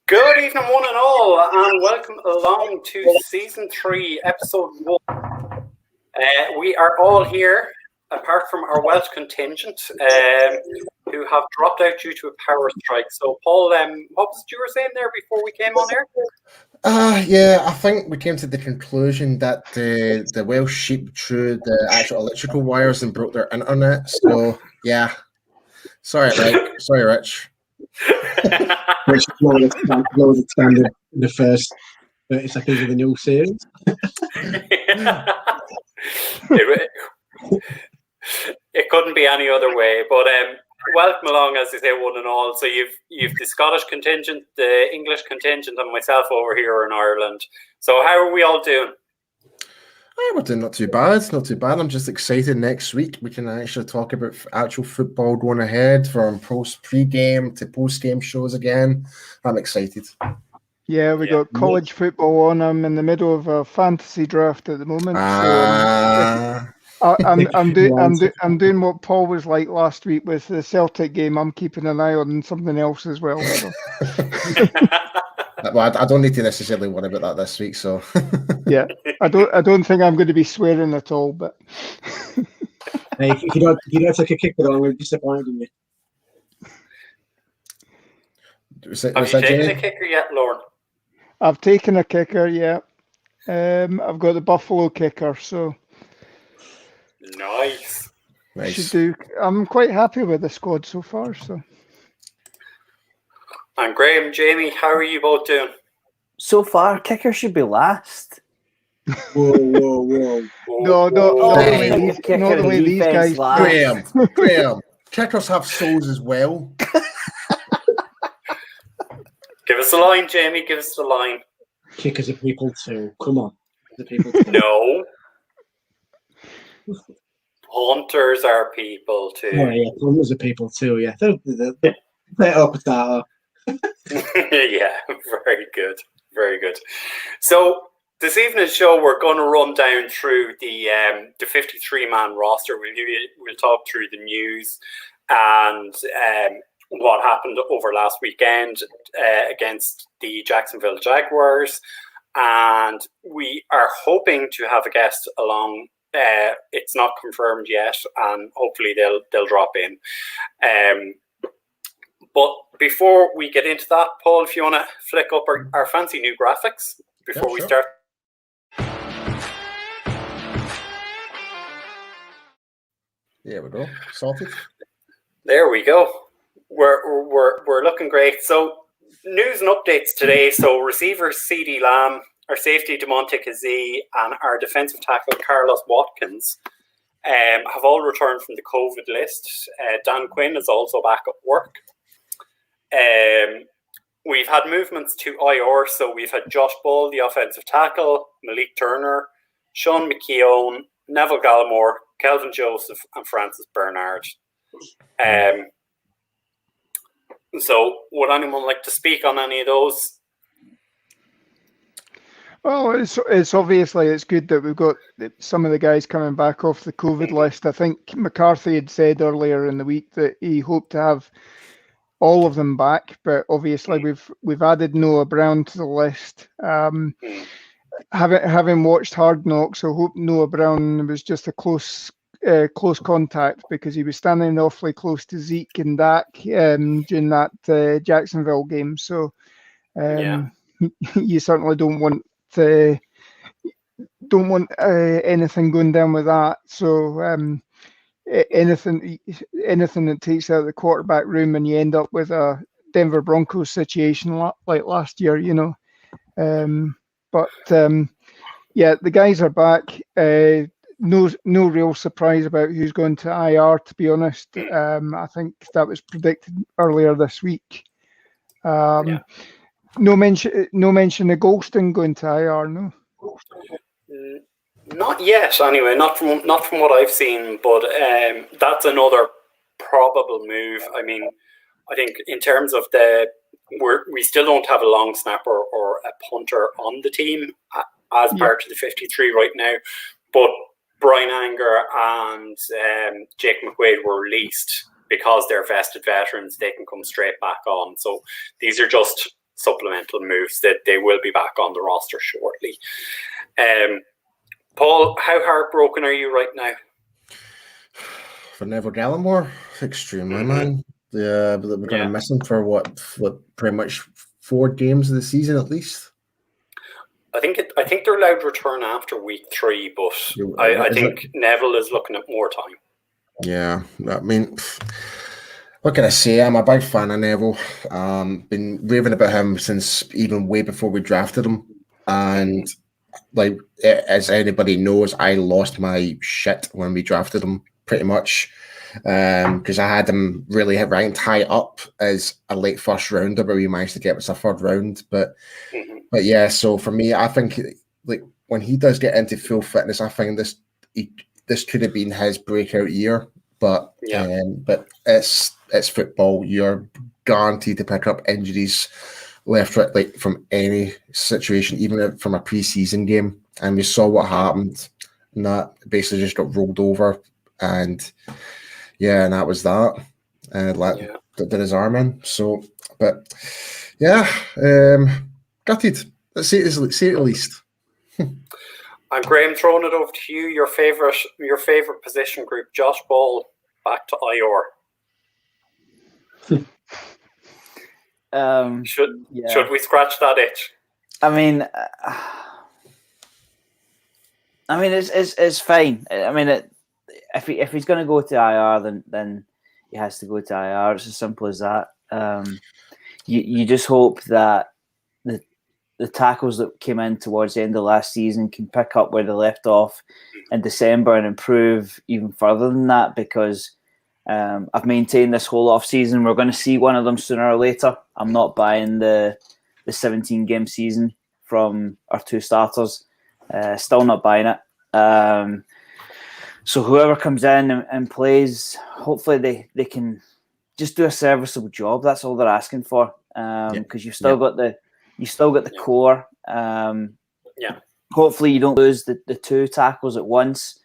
Good evening, one and all, and welcome along to Season 3, Episode 1. We are all here, apart from our Welsh contingent, who have dropped out due to a power strike. So, Paul, what was you were saying there before we came on air? Yeah, I think we came to the conclusion that the Welsh sheep threw the actual electrical wires and broke their internet. So, yeah. Sorry, Rich. Which was expanded in the first 30 seconds of the new series. It couldn't be any other way, but welcome along, as they say, one and all. So you've the Scottish contingent, the English contingent, and myself over here in Ireland. So how are we all doing? We're doing not too bad. I'm just excited next week we can actually talk about actual football going ahead, from pre-game to post-game shows again. I'm excited. Yeah, we got college football on. I'm in the middle of a fantasy draft at the moment. I'm doing what Paul was like last week with the Celtic game. I'm keeping an eye on something else as well. So. Well, I don't need to necessarily worry about that this week. So yeah, I don't think I'm going to be swearing at all. But hey, if you don't take a kicker on, we're disappointed in you. Have you taken a kicker yet, Lauren? I've taken a kicker. Yeah, I've got the Buffalo kicker. So. Nice. Should do. I'm quite happy with the squad so far. So. And Graham, Jamie, how are you both doing? So far, kicker should be last. Whoa. No, not the way these guys. Graham, kickers have souls as well. Give us a line, Jamie. Give us the line. Kickers are people too. Come on. No. Punters are people too. Oh, yeah, punters are people too. Yeah, they're up with that. Yeah, very good. So this evening's show, we're going to run down through the 53-man roster. We'll talk through the news and what happened over last weekend against the Jacksonville Jaguars, and we are hoping to have a guest along. It's not confirmed yet, and hopefully they'll drop in. But before we get into that, Paul, if you want to flick up our fancy new graphics before we start. There we go. Sorted. There we go. We're looking great. So news and updates today. So receivers CeeDee Lamb, our safety DeMonte Kazee, and our defensive tackle Carlos Watkins have all returned from the COVID list. Dan Quinn is also back at work. We've had movements to IR, so we've had Josh Bull, the offensive tackle, Malik Turner, Sean McKeown, Neville Gallimore, Kelvin Joseph, and Francis Bernard. So would anyone like to speak on any of those? Well, it's obviously it's good that we've got some of the guys coming back off the COVID list. I think McCarthy had said earlier in the week that he hoped to have all of them back, but obviously we've added Noah Brown to the list. Having watched Hard Knocks, I hope Noah Brown was just a close contact, because he was standing awfully close to Zeke and Dak during that Jacksonville game. So you certainly don't want anything going down with that. So anything that takes out the quarterback room and you end up with a Denver Broncos situation like last year, but the guys are back. No real surprise about who's going to IR, to be honest. I think that was predicted earlier this week. No mention of Golston going to IR, no. Not yet, anyway. Not from what I've seen, but that's another probable move. I mean, I think in terms of we still don't have a long snapper or a punter on the team as part of the 53 right now, but Brian Anger and Jake McQuaid were released because they're vested veterans. They can come straight back on. So these are just supplemental moves, that they will be back on the roster shortly. Paul, how heartbroken are you right now? For Neville Gallimore, extremely, man. Yeah, but we're going to miss him for what pretty much 4 games of the season at least. I think they're allowed to return after week 3, but I think Neville is looking at more time. Yeah, I mean, what can I say? I'm a big fan of Neville. Been raving about him since even way before we drafted him. And like, as anybody knows, I lost my shit when we drafted him, pretty much, because I had him really ranked high up as a late first rounder, but we managed to get us a 3rd round. But yeah, so for me, I think like when he does get into full fitness, I think this could have been his breakout year. But it's football. You're guaranteed to pick up injuries left, right, like from any situation, even from a preseason game. And we saw what happened, and that basically just got rolled over. And and that was that. That did his arm in. So, but gutted. Let's say it at least. And Graham, throwing it over to you, your favorite position group, Josh Ball back to IR. Should we scratch that itch? I mean, it's fine. I mean, if he's going to go to IR, then he has to go to IR. It's as simple as that. You just hope that the tackles that came in towards the end of last season can pick up where they left off in December and improve even further than that, because I've maintained this whole off season we're going to see one of them sooner or later. I'm not buying the 17-game season from our 2 starters. Still not buying it. So whoever comes in and plays, hopefully they can just do a serviceable job. That's all they're asking for. Because you've still got the core. Hopefully you don't lose the 2 tackles at once,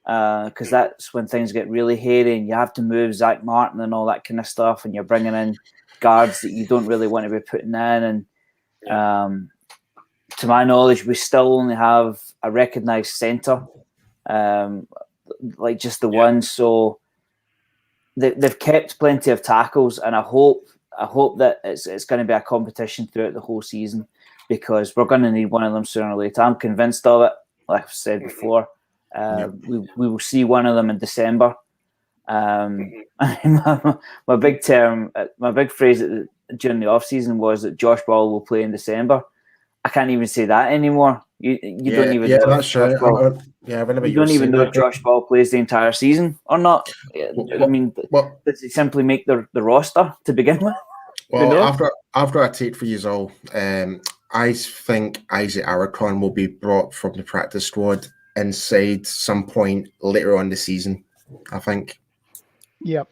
because that's when things get really hairy and you have to move Zach Martin and all that kind of stuff, and you're bringing in guards that you don't really want to be putting in. And to my knowledge, we still only have a recognised centre, like just the one. So they've kept plenty of tackles, and I hope that it's going to be a competition throughout the whole season, because we're going to need one of them sooner or later. I'm convinced of it. Like I've said before, we will see one of them in December. My big phrase during the off season was that Josh Ball will play in December. I can't even say that anymore. You don't even know. That's right. You don't even know if Josh Ball plays the entire season or not. Does he simply make the roster to begin with? Well, after I take for you all, I think Isaac Aracon will be brought from the practice squad inside some point later on the season, I think. Yep.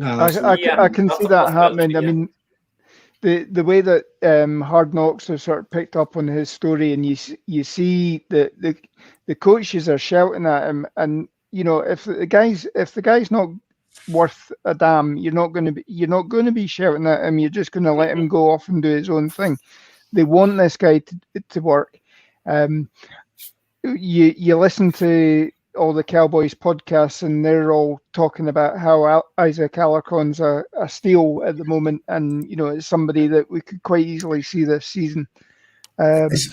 I can see that happening. I mean, the way that Hard Knocks have sort of picked up on his story, and you see the coaches are shouting at him, and you know, if the guy's not worth a damn, you're not going to be shouting at him. You're just going to let him go off and do his own thing. They want this guy to work. You listen to all the Cowboys podcasts, and they're all talking about how Isaac Alarcon's a steal at the moment, and you know, it's somebody that we could quite easily see this season. It's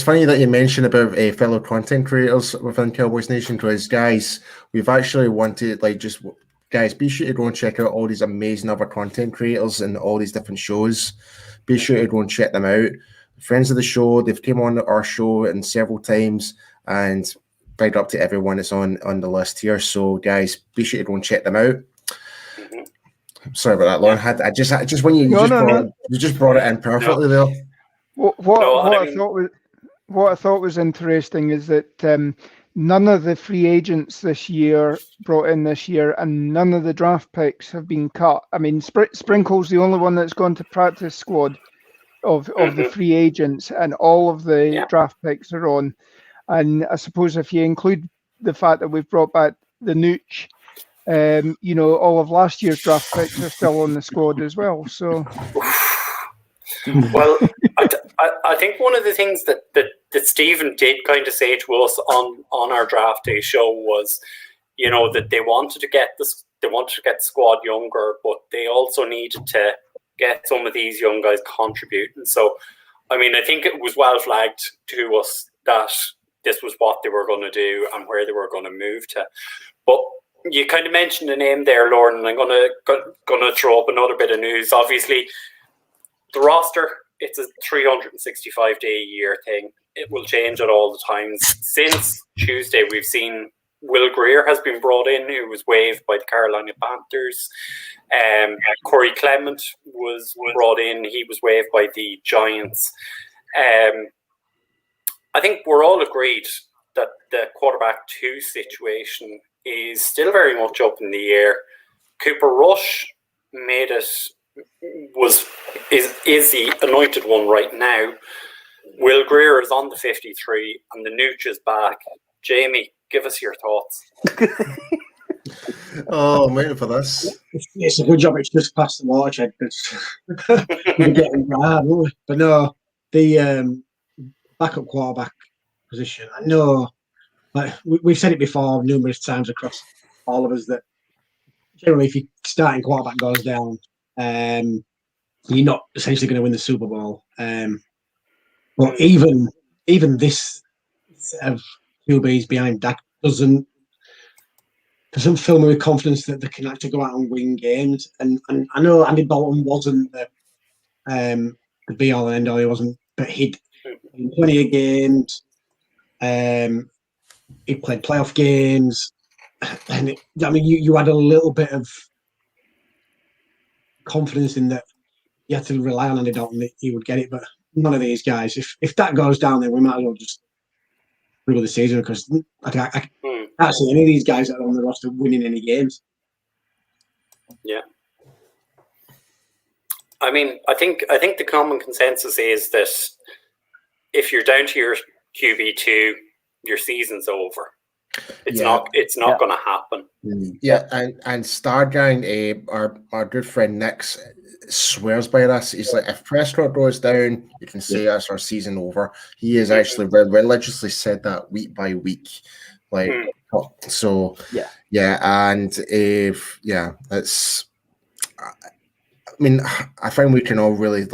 funny that you mentioned about fellow content creators within Cowboys Nation, because guys, we've actually wanted guys, be sure to go and check out all these amazing other content creators and all these different shows. Be sure to go and check them out. Friends of the show, they've came on our show and several times, and big up to everyone that's on the list here. So guys, be sure to go and check them out. Sorry about that, Lauren. I just when you just brought it in perfectly there. What I thought was interesting is that none of the free agents this year brought in this year, and none of the draft picks have been cut. I mean, Sprinkle's the only one that's gone to practice squad of the free agents, and all of the draft picks are on. And I suppose if you include the fact that we've brought back the Nooch, you know, all of last year's draft picks are still on the squad as well. So Well, I think one of the things that Stephen did kind of say to us on our draft day show was, that they wanted to get the squad younger, but they also needed to get some of these young guys contributing. So, I mean, I think it was well flagged to us that this was what they were going to do and where they were going to move to. But you kind of mentioned the name there, Lauren, and I'm going to throw up another bit of news. Obviously, the roster, it's a 365-day-a-year thing. It will change at all the times. Since Tuesday, we've seen Will Greer has been brought in, who was waived by the Carolina Panthers. Cory Clements was brought in. He was waived by the Giants. I think we're all agreed that the quarterback 2 situation is still very much up in the air. Cooper Rush is the anointed one right now. Will Greer is on the 53 and the Nooch is back. Jamie, give us your thoughts. Oh, I'm waiting for this. It's a good job it's just past the watershed because we're getting bad, won't we? But no, the backup quarterback position, I know, like we've said it before numerous times across all of us, that generally if your starting quarterback goes down, you're not essentially going to win the Super Bowl. But even this set of QBs behind Dak doesn't fill me with confidence that they can actually go out and win games. And I know Andy Dalton wasn't the be all and end all. He wasn't, but he'd won plenty of games. He played playoff games, and you had a little bit of confidence in that. You had to rely on Andy Dalton that he would get it, but none of these guys. If that goes down, then we might as well just through the season because I can't see any of these guys that are on the roster winning any games. Yeah. I mean, I think the common consensus is that if you're down to your QB2, your season's over. It's not going to happen. Yeah, and Stargang, our good friend Nick swears by this. He's like, if Prescott goes down, you can say that's our season over. He has actually religiously said that week by week. So and it's. I mean, I find we can all really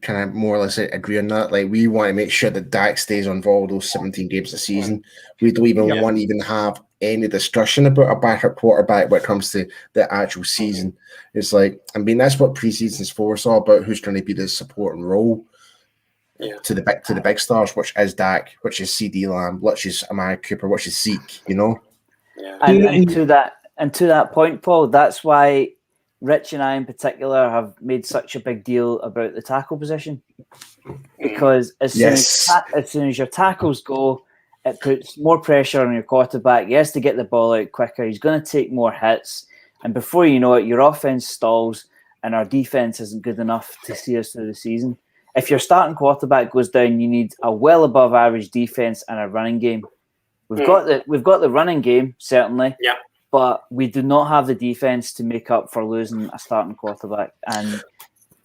kind of more or less agree on that. Like, we want to make sure that Dak stays on for all those 17 games a season. We don't even want to even have any discussion about a backup quarterback when it comes to the actual season. It's like, I mean, that's what preseason's for. It's all about who's going to be the supporting role to the big stars, which is Dak, which is CD Lamb, which is Amari Cooper, which is Zeke. Yeah. And to that point, Paul, that's why Rich and I in particular have made such a big deal about the tackle position, because as soon as your tackles go, it puts more pressure on your quarterback. He has to get the ball out quicker. He's going to take more hits. And before you know it, your offense stalls and our defense isn't good enough to see us through the season. If your starting quarterback goes down, you need a well above average defense and a running game. We've got the running game, certainly. Yeah. But we do not have the defense to make up for losing a starting quarterback. And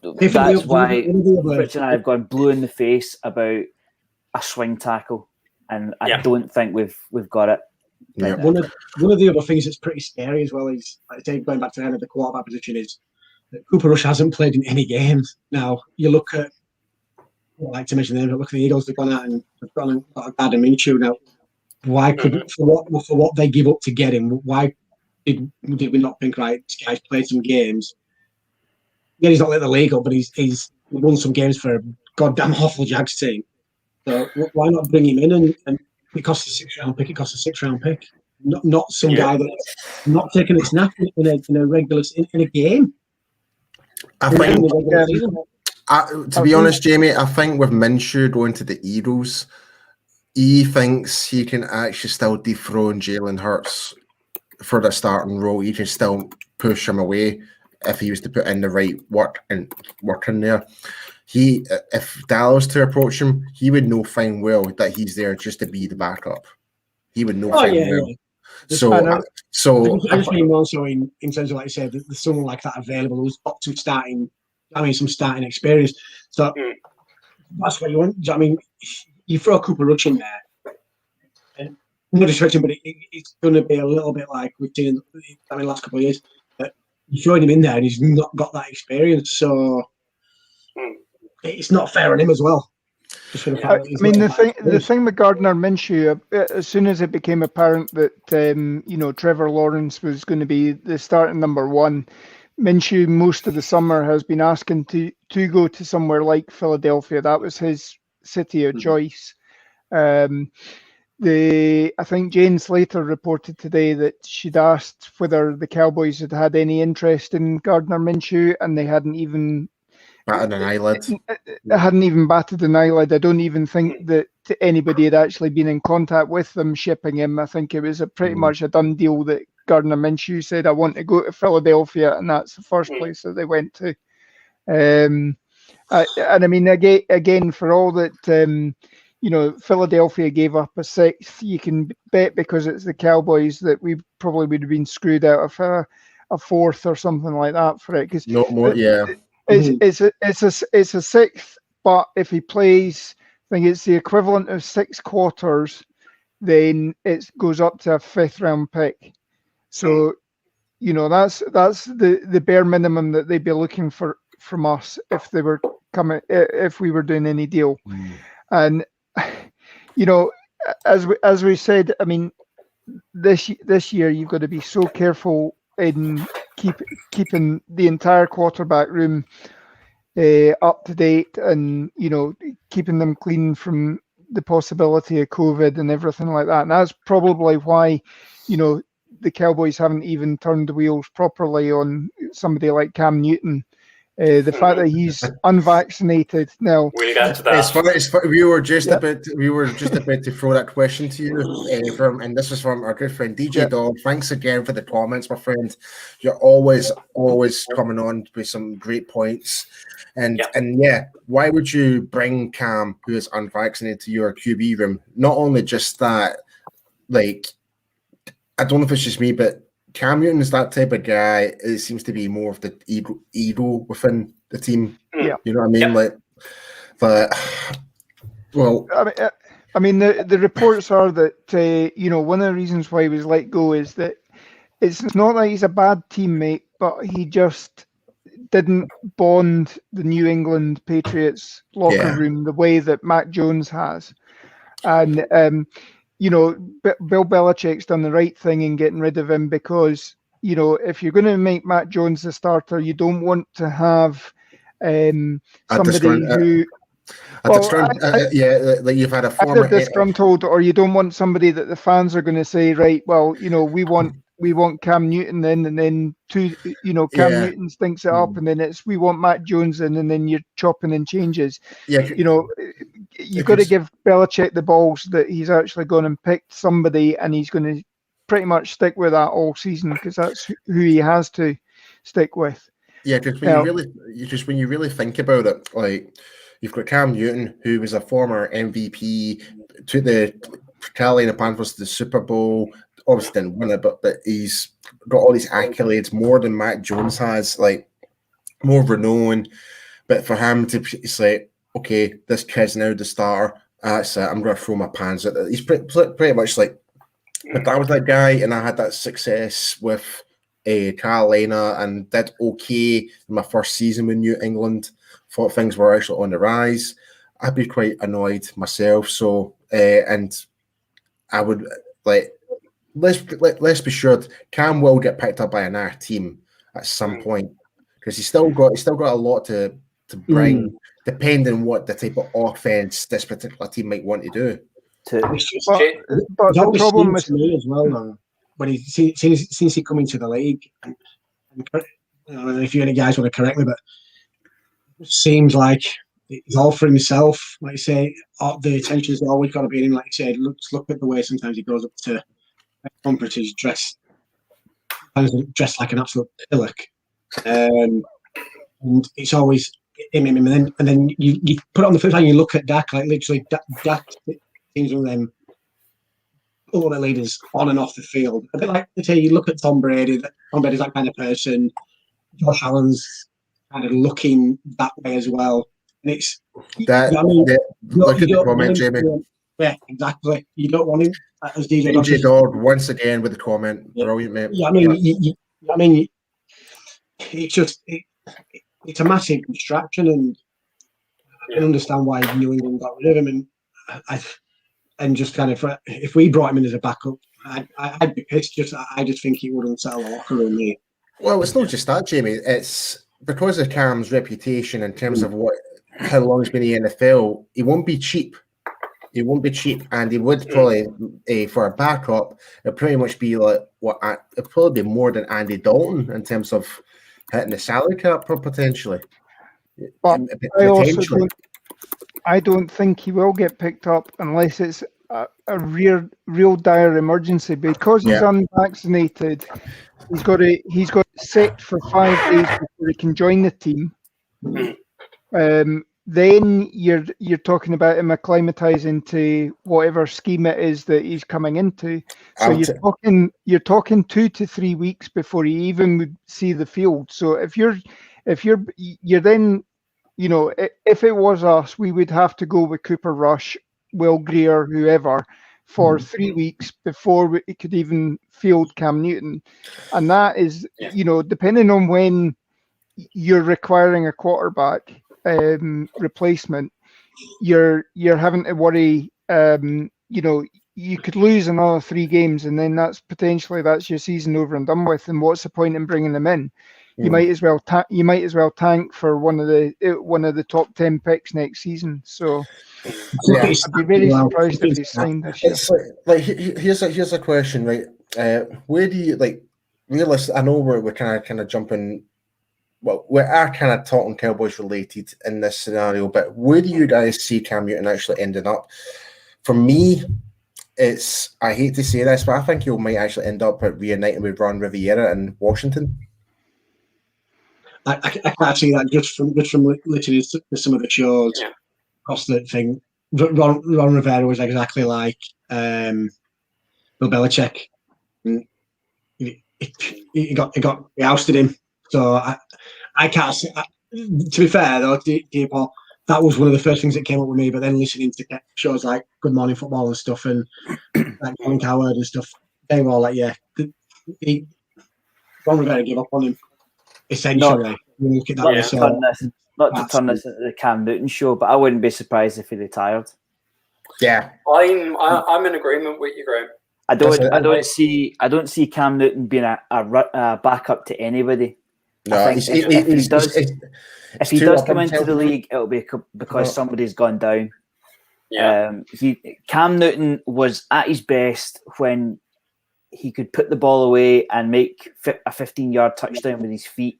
that's why Rich and I have gone blue in the face about a swing tackle. And I don't think we've got it. Yeah. One of the other things that's pretty scary as well is, like I say, going back to the end of the quarterback position, is that Cooper Rush hasn't played in any games. Now, you look at, I don't like to mention them, but look at the Eagles, they've gone out and they've got Adam Minshew. Now, why could for what they give up to get him? Why did we not think, right, this guy's played some games? Yeah, he's not let the league up, but he's won some games for a goddamn awful Jags team. So why not bring him in and it costs a 6th-round pick? It costs a 6th-round pick, not some guy that's not taking a snap in a regular in a game. I think, to be honest, Jamie, I think with Minshew going to the Eagles, he thinks he can actually still dethrone Jalen Hurts for the starting role. He can still push him away if he was to put in the right work in there. If Dallas to approach him, he would know fine well that he's there just to be the backup. He would know fine well. Yeah. So I just mean also in terms of, like you said, there's someone like that available who's up to starting I mean, some starting experience. So that's what you want. I mean, you throw Cooper Rush in there, and no disrespect, but it's going to be a little bit like we've seen. I mean, last couple of years, you're throwing him in there, and he's not got that experience. So it's not fair on him as well. I mean, the thing with Gardner Minshew, as soon as it became apparent that Trevor Lawrence was going to be the starting number one, Minshew most of the summer has been asking to go to somewhere like Philadelphia. That was his city of choice. I think Jane Slater reported today that she'd asked whether the Cowboys had any interest in Gardner Minshew, and they hadn't even batted an eyelid. Hadn't even batted an eyelid. I don't even think that anybody had actually been in contact with them shipping him. I think it was pretty much a done deal that Gardner Minshew said, I want to go to Philadelphia, and that's the first place that they went to. And I mean, again, for all that, Philadelphia gave up a sixth, you can bet because it's the Cowboys that we probably would have been screwed out of a fourth or something like that for it. No more, yeah. It's a sixth, but if he plays, I think it's the equivalent of 6 quarters, then it goes up to a 5th round pick. So, that's the bare minimum that they'd be looking for from us if they were if we were doing any deal. And as we said, I mean, this year you've got to be so careful in keeping the entire quarterback room up to date, and keeping them clean from the possibility of COVID and everything like that. And that's probably why the Cowboys haven't even turned the wheels properly on somebody like Cam Newton. The fact that he's unvaccinated now. We'll get to that. It's funny. We were just about to throw that question to you, and this is from our good friend DJ Dog. Thanks again for the comments, my friend. You're always coming on with some great points. And why would you bring Cam, who is unvaccinated, to your QB room? Not only just that, like, I don't know if it's just me, but Cam Newton is that type of guy. It seems to be more of the ego within the team. Yeah, you know what I mean. Like, but I mean, the reports are that one of the reasons why he was let go is that it's not that he's a bad teammate, but he just didn't bond the New England Patriots locker room the way that Mac Jones has, and Bill Belichick's done the right thing in getting rid of him, because if you're going to make Mac Jones the starter, you don't want to have somebody who like you've had a former disgruntled, or you don't want somebody that the fans are going to say, right, well, we want Cam Newton in, and then Cam Newton stinks it up, and then we want Mac Jones in, and then you're chopping and changes. You've got to give Belichick the balls that he's actually gone and picked somebody, and he's going to pretty much stick with that all season, because that's who he has to stick with. Yeah, because when you really think about it, like, you've got Cam Newton, who was a former MVP, took the Carolina Panthers to the Super Bowl. Obviously didn't win it, but he's got all these accolades, more than Mac Jones has, like, more renowned. But for him to, it's like, okay, this kid's now the starter. That's it. I'm going to throw my pants at it. He's pretty much like, if I was that guy and I had that success with Carolina and did okay in my first season with New England, thought things were actually on the rise, I'd be quite annoyed myself. So, and I would, like, let's be sure Cam will get picked up by another team at some point, because he's still got a lot to bring, depending on what the type of offense this particular team might want to do. But the problem with me as well, though, when since he come into the league, and I don't know if you any guys want to correct me, but it seems like he's all for himself. Like you say, the attention's always got to be in him. Like you said, look at the way sometimes he goes up to conferences dressed like an absolute pillock, and it's always him. And then you put it on the flip side, and you look at Dak. Like, literally, Dak seems one of them all the leaders on and off the field. A bit like, you look at Tom Brady. Tom Brady's that kind of person. Josh Allen's kind of looking that way as well. And it's That, I mean, look you at the don't want comment, him Jamie. yeah, exactly. You don't want him as DJ DJ Dodd once again with the comment. Yeah. Brilliant, mate. Yeah, I mean, I mean, it's just it's a massive distraction, and I can understand why New England got rid of him. And just kind of, if we brought him in as a backup, I'd be pissed. I just think he would unsettle the locker room, mate. Well, it's not just that, Jamie. It's because of Cam's reputation in terms of how long he's been in the NFL. He won't be cheap. He won't be cheap, and he would probably, for a backup, it'd pretty much be like it'd probably be more than Andy Dalton in terms of hitting the salary cap potentially. But I don't think he will get picked up unless it's a real dire emergency, because he's unvaccinated. He's got it set for 5 days before he can join the team. Then you're talking about him acclimatizing to whatever scheme it is that he's coming into. So you're talking 2 to 3 weeks before he even would see the field. So if you're then, if it was us, we would have to go with Cooper Rush, Will Greer, whoever, for 3 weeks before it could even field Cam Newton. And that is, depending on when you're requiring a quarterback replacement, you're having to worry. You could lose another 3 games, and then that's your season over and done with. And what's the point in bringing them in? You might as well tank for one of the top 10 picks next season. So I'd be very surprised if he signed this year. Here's a question, right? Where do you realistic? I know we're kind of jumping. Well, we are kind of talking Cowboys related in this scenario, but where do you guys see Cam Newton actually ending up? For me, I hate to say this, but I think he might actually end up at reuniting with Ron Rivera in Washington. I can't see that just from listening to some of the shows across the thing. Ron Rivera was exactly like Bill Belichick. He ousted him. So I can't see. To be fair though, Paul, that was one of the first things that came up with me. But then listening to shows like Good Morning Football and stuff, and like Colin Cowherd and stuff, they were all like, Ron Rivera gave up on him. Essentially, not to turn this into the Cam Newton show, but I wouldn't be surprised if he retired. Yeah, I'm in agreement with you, Graham. I don't see Cam Newton being a backup to anybody. No, I think if he does come into the league, it'll be because somebody's gone down. Yeah, Cam Newton was at his best when he could put the ball away and make a 15-yard touchdown with his feet.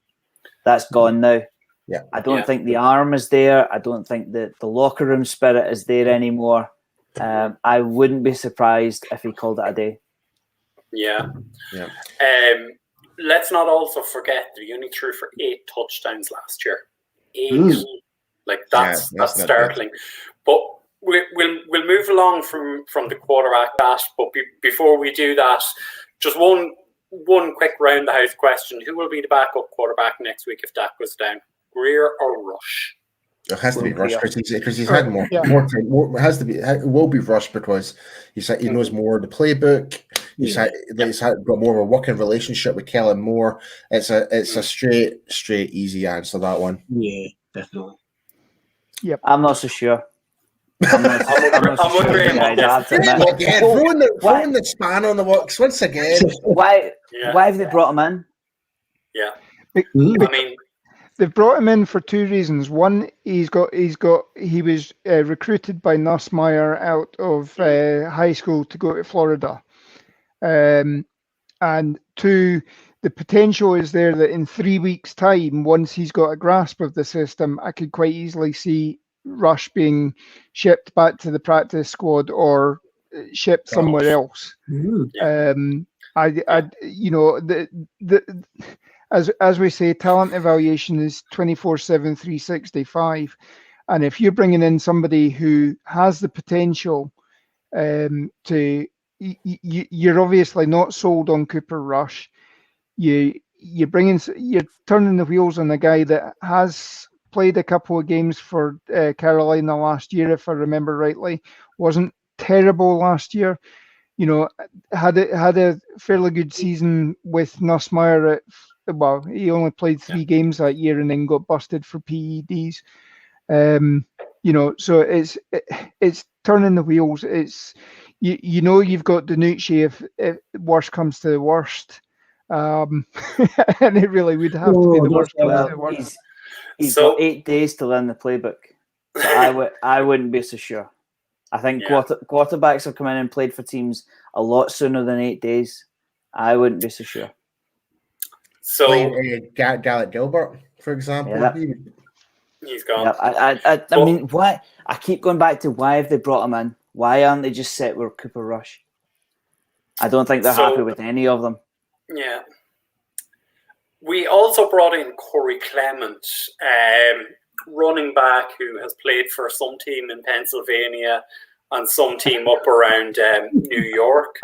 That's gone now. Yeah, I don't think the arm is there. I don't think that the locker room spirit is there anymore. I wouldn't be surprised if he called it a day. Yeah. Let's not also forget that he only threw for 8 touchdowns last year. 8. That's startling. But we'll move along from the quarterback dash. But before we do that, just one quick round the house question: who will be the backup quarterback next week if Dak goes down? Greer or Rush? It has to be Rush because he's had more time. It will be Rush because he knows more of the playbook. He's got more of a working relationship with Kellen Moore. It's a straight easy answer, that one. Yeah, definitely. Yep. I'm not so sure. I'm not so sure. Throwing the span on the works once again. Why have they brought him in? Yeah. I mean, they've brought him in for 2 reasons. One, he was recruited by Nussmeier out of high school to go to Florida. And 2, the potential is there that in 3 weeks' time, once he's got a grasp of the system, I could quite easily see Rush being shipped back to the practice squad or shipped somewhere else. As we say, talent evaluation is 24/7, 365, and if you're bringing in somebody who has the potential you're obviously not sold on Cooper Rush. You you're turning the wheels on a guy that has played a couple of games for Carolina last year, if I remember rightly. Wasn't terrible last year. You know, had a fairly good season with Nussmeier. Well, he only played 3 games that year and then got busted for PEDs. You know, so it's turning the wheels. It's you know you've got Danucci if worst comes to the worst, and it really would have to be the worst comes to the worst. He's got 8 days to learn the playbook. So I wouldn't be so sure. I think quarterbacks have come in and played for teams a lot sooner than 8 days. I wouldn't be so sure. So Garrett Gilbert, for example, he's gone. Yeah, I mean, why? I keep going back to why have they brought him in? Why aren't they just set with Cooper Rush? I don't think they're happy with any of them. Yeah. We also brought in Cory Clements, running back who has played for some team in Pennsylvania and some team up around New York.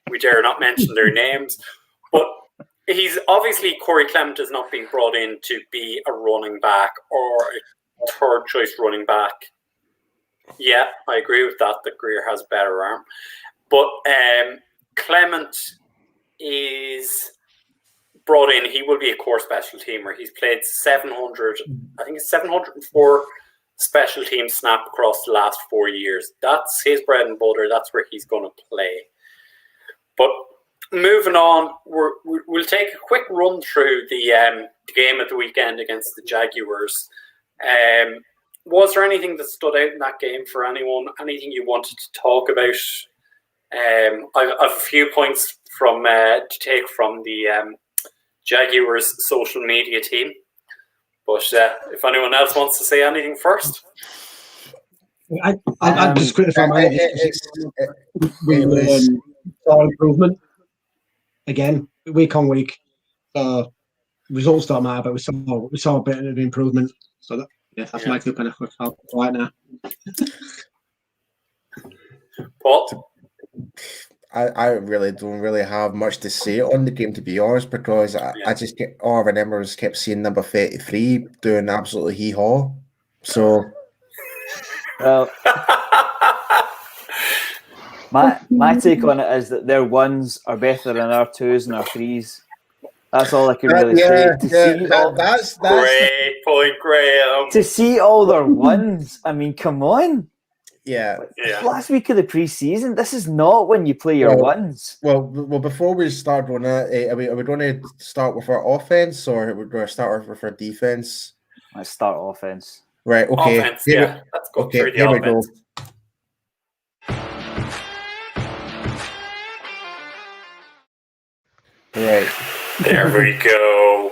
We dare not mention their names. But he's obviously, Cory Clement is not being brought in to be a running back or a third choice running back. Yeah, I agree with that Greer has a better arm. But Clement is brought in. He will be a core special teamer. He's played 704 special team snap across the last 4 years. That's his bread and butter. That's where he's going to play. But moving on, we'll take a quick run through the game at the weekend against the Jaguars. Was there anything that stood out in that game for anyone? Anything you wanted to talk about? I have a few points from to take from the Jaguars social media team. But if anyone else wants to say anything first. I'm just criticizing we saw improvement again week on week. Results don't matter, but we saw a bit of improvement. So that's my two kind of right now. Paul? I really don't really have much to say on the game, to be honest, because I just all I remember was kept seeing number 33 doing absolutely hee-haw. So my take on it is that their ones are better than our 2s and our 3s. That's all I can really say. That's great point, Graham. To see all their ones, I mean, come on. Yeah. Last week of the preseason, this is not when you play your ones. Well, before we start on that, are we going to start with our offense or are we going to start with our defense? Let's start offense. Right. Okay. Offense, let's go through the offense. Right. There we go.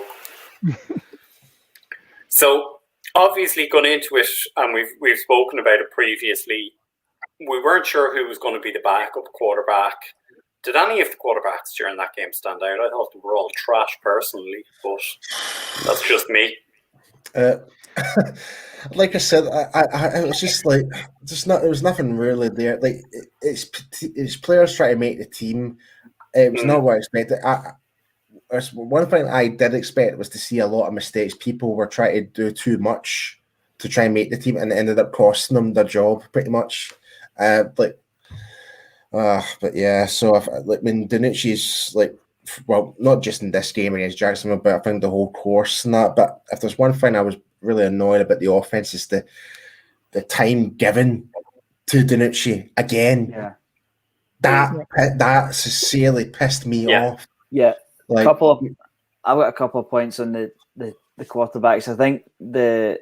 So, obviously, going into it, and we've spoken about it previously, we weren't sure who was going to be the backup quarterback. Did any of the quarterbacks during that game stand out? I thought they were all trash personally, but that's just me. Like I said, I was just like, there was nothing really there. Like it's players trying to make the team. It was not what I expected. One thing I did expect was to see a lot of mistakes. People were trying to do too much to try and make the team, and it ended up costing them their job pretty much. But yeah. So when Danucci's well, not just in this game against Jacksonville, but I think the whole course and that. But if there's one thing I was really annoyed about the offense is the time given to Danucci again. Yeah. That sincerely pissed me off. Yeah. I've got a couple of points on the quarterbacks. I think the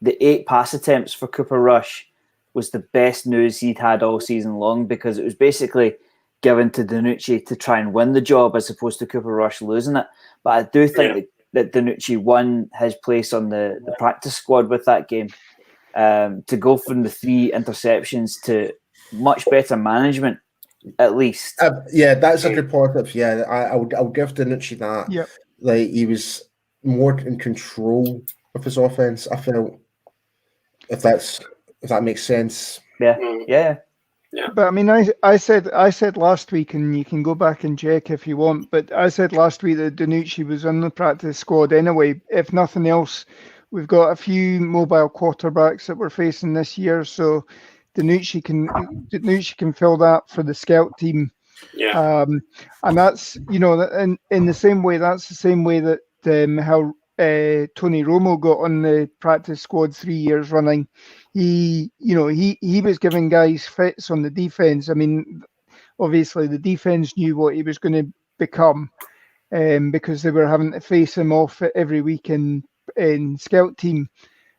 8 pass attempts for Cooper Rush was the best news he'd had all season long, because it was basically given to Danucci to try and win the job as opposed to Cooper Rush losing it. But I do think that Danucci won his place on the practice squad with that game. To go from the 3 interceptions to much better management, at least. That's a good positive. Yeah, I'll give Danucci that. Yep. Like, he was more in control of his offense, I felt, if that makes sense. Yeah. But I mean, I said last week, and you can go back and check if you want, but I said last week that Danucci was on the practice squad anyway. If nothing else, we've got a few mobile quarterbacks that we're facing this year, so Danucci can fill that for the scout team. Yeah. And that's, in the same way, that's the same way that how Tony Romo got on the practice squad 3 years running. He was giving guys fits on the defense. I mean, obviously the defense knew what he was going to become, because they were having to face him off every week in scout team.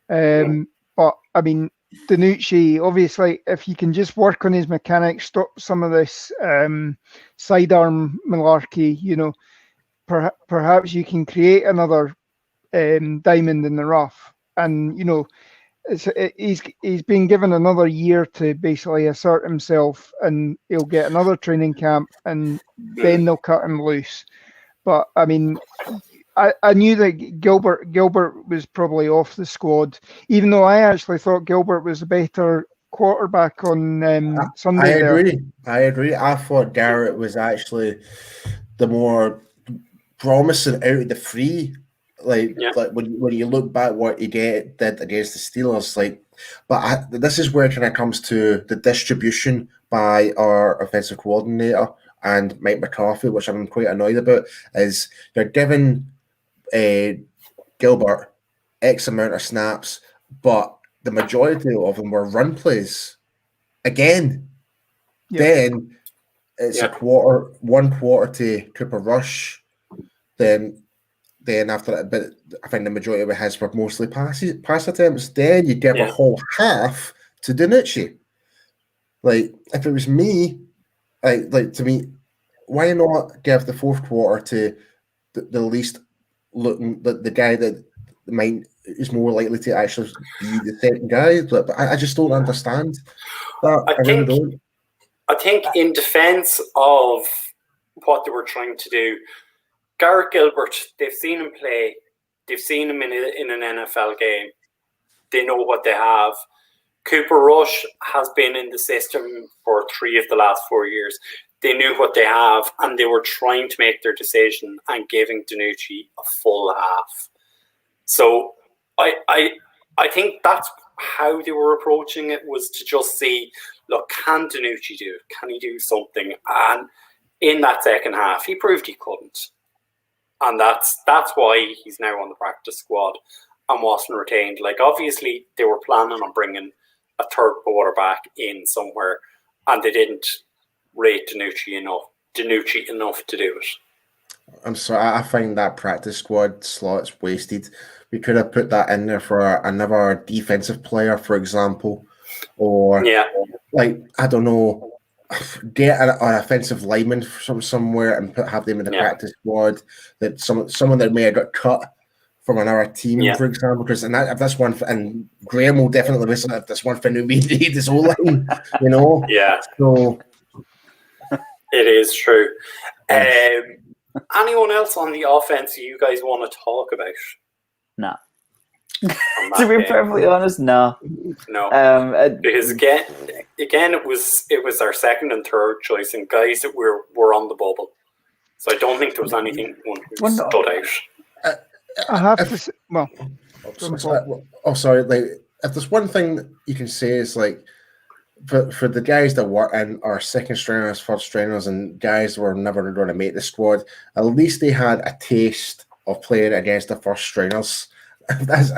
But I mean, Danucci, obviously, if you can just work on his mechanics, stop some of this sidearm malarkey, perhaps you can create another diamond in the rough. And he's been given another year to basically assert himself, and he'll get another training camp, and then they'll cut him loose. But I mean, I knew that Gilbert was probably off the squad, even though I actually thought Gilbert was a better quarterback on Sunday. I agree. I thought Garrett was actually the more promising out of the three. Like when you look back what he did against the Steelers, this is where it kind of comes to the distribution by our offensive coordinator and Mike McCarthy, which I'm quite annoyed about, is they're giving Gilbert X amount of snaps, but the majority of them were run plays. Again, then it's one quarter to Cooper Rush, then after that, but I think the majority of his were mostly pass attempts. Then you give a whole half to Danucci. Like, if it was me, like to me, why not give the fourth quarter to the least looking, the guy that is more likely to actually be the second guy? But I just don't understand that. I think in defense of what they were trying to do, Garrett Gilbert, they've seen him play. They've seen him in an NFL game. They know what they have. Cooper Rush has been in the system for 3 of the last 4 years. They knew what they have, and they were trying to make their decision and giving Danucci a full half. So I think that's how they were approaching it, was to just see, look, can Danucci do it? Can he do something? And in that second half, he proved he couldn't. And that's why he's now on the practice squad and wasn't retained. Like, obviously, they were planning on bringing a third quarterback in somewhere, and they didn't rate Danucci enough to do it. I'm sorry, I find that practice squad slot's wasted. We could have put that in there for another defensive player, for example, or I don't know, get an offensive lineman from somewhere and have them in the practice squad. That someone that may have got cut from another team, for example. Because if that's one, and Graham will definitely listen. If that's one thing we need this whole line, Yeah. So it is true. Anyone else on the offense you guys want to talk about? No. To be perfectly honest, no. Because again, it was our second and third choice, and guys that were on the bubble. So I don't think there was anything who stood out. I have to say, sorry. Like, if there's one thing you can say is, like, for the guys that were in our second stringers, first stringers, and guys that were never going to make the squad, at least they had a taste of playing against the first stringers. That's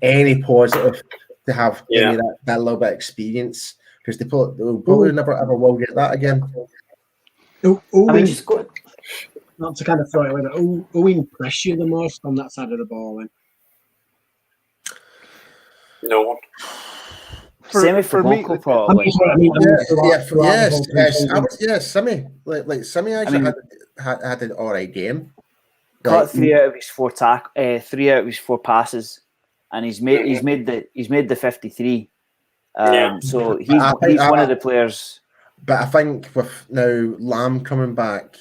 any positive to have any of that little bit of experience, because they probably never ever will get that again. Not to kind of throw it away, but who impressed you the most on that side of the ball? Then? No one. Semi for me, probably. Yes, Semi. Like Semi actually had an alright game. Caught 3 out of his 4 3 out of his 4 passes, and he's made the 53. So he's one of the players. But I think with now Lamb coming back,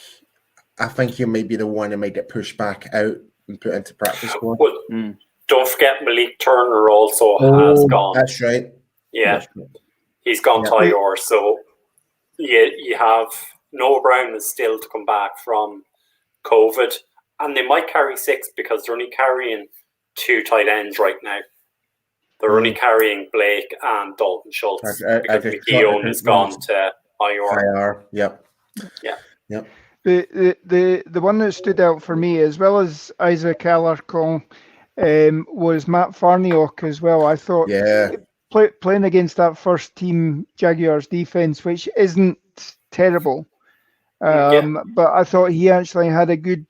I think he might be the one that might get pushed back out and put into practice squad. Well, don't forget Malik Turner also has gone. That's right. Yeah, he's gone to IR. So you have Noah Brown is still to come back from COVID, and they might carry 6 because they're only carrying 2 tight ends right now. They're only carrying Blake and Dalton Schultz because McKeown has gone to IR. Yep. Yeah. Yep. The one that stood out for me, as well as Isaac Alarcon, was Matt Farniok as well. I thought playing against that first team Jaguars defense, which isn't terrible, but I thought he actually had a good,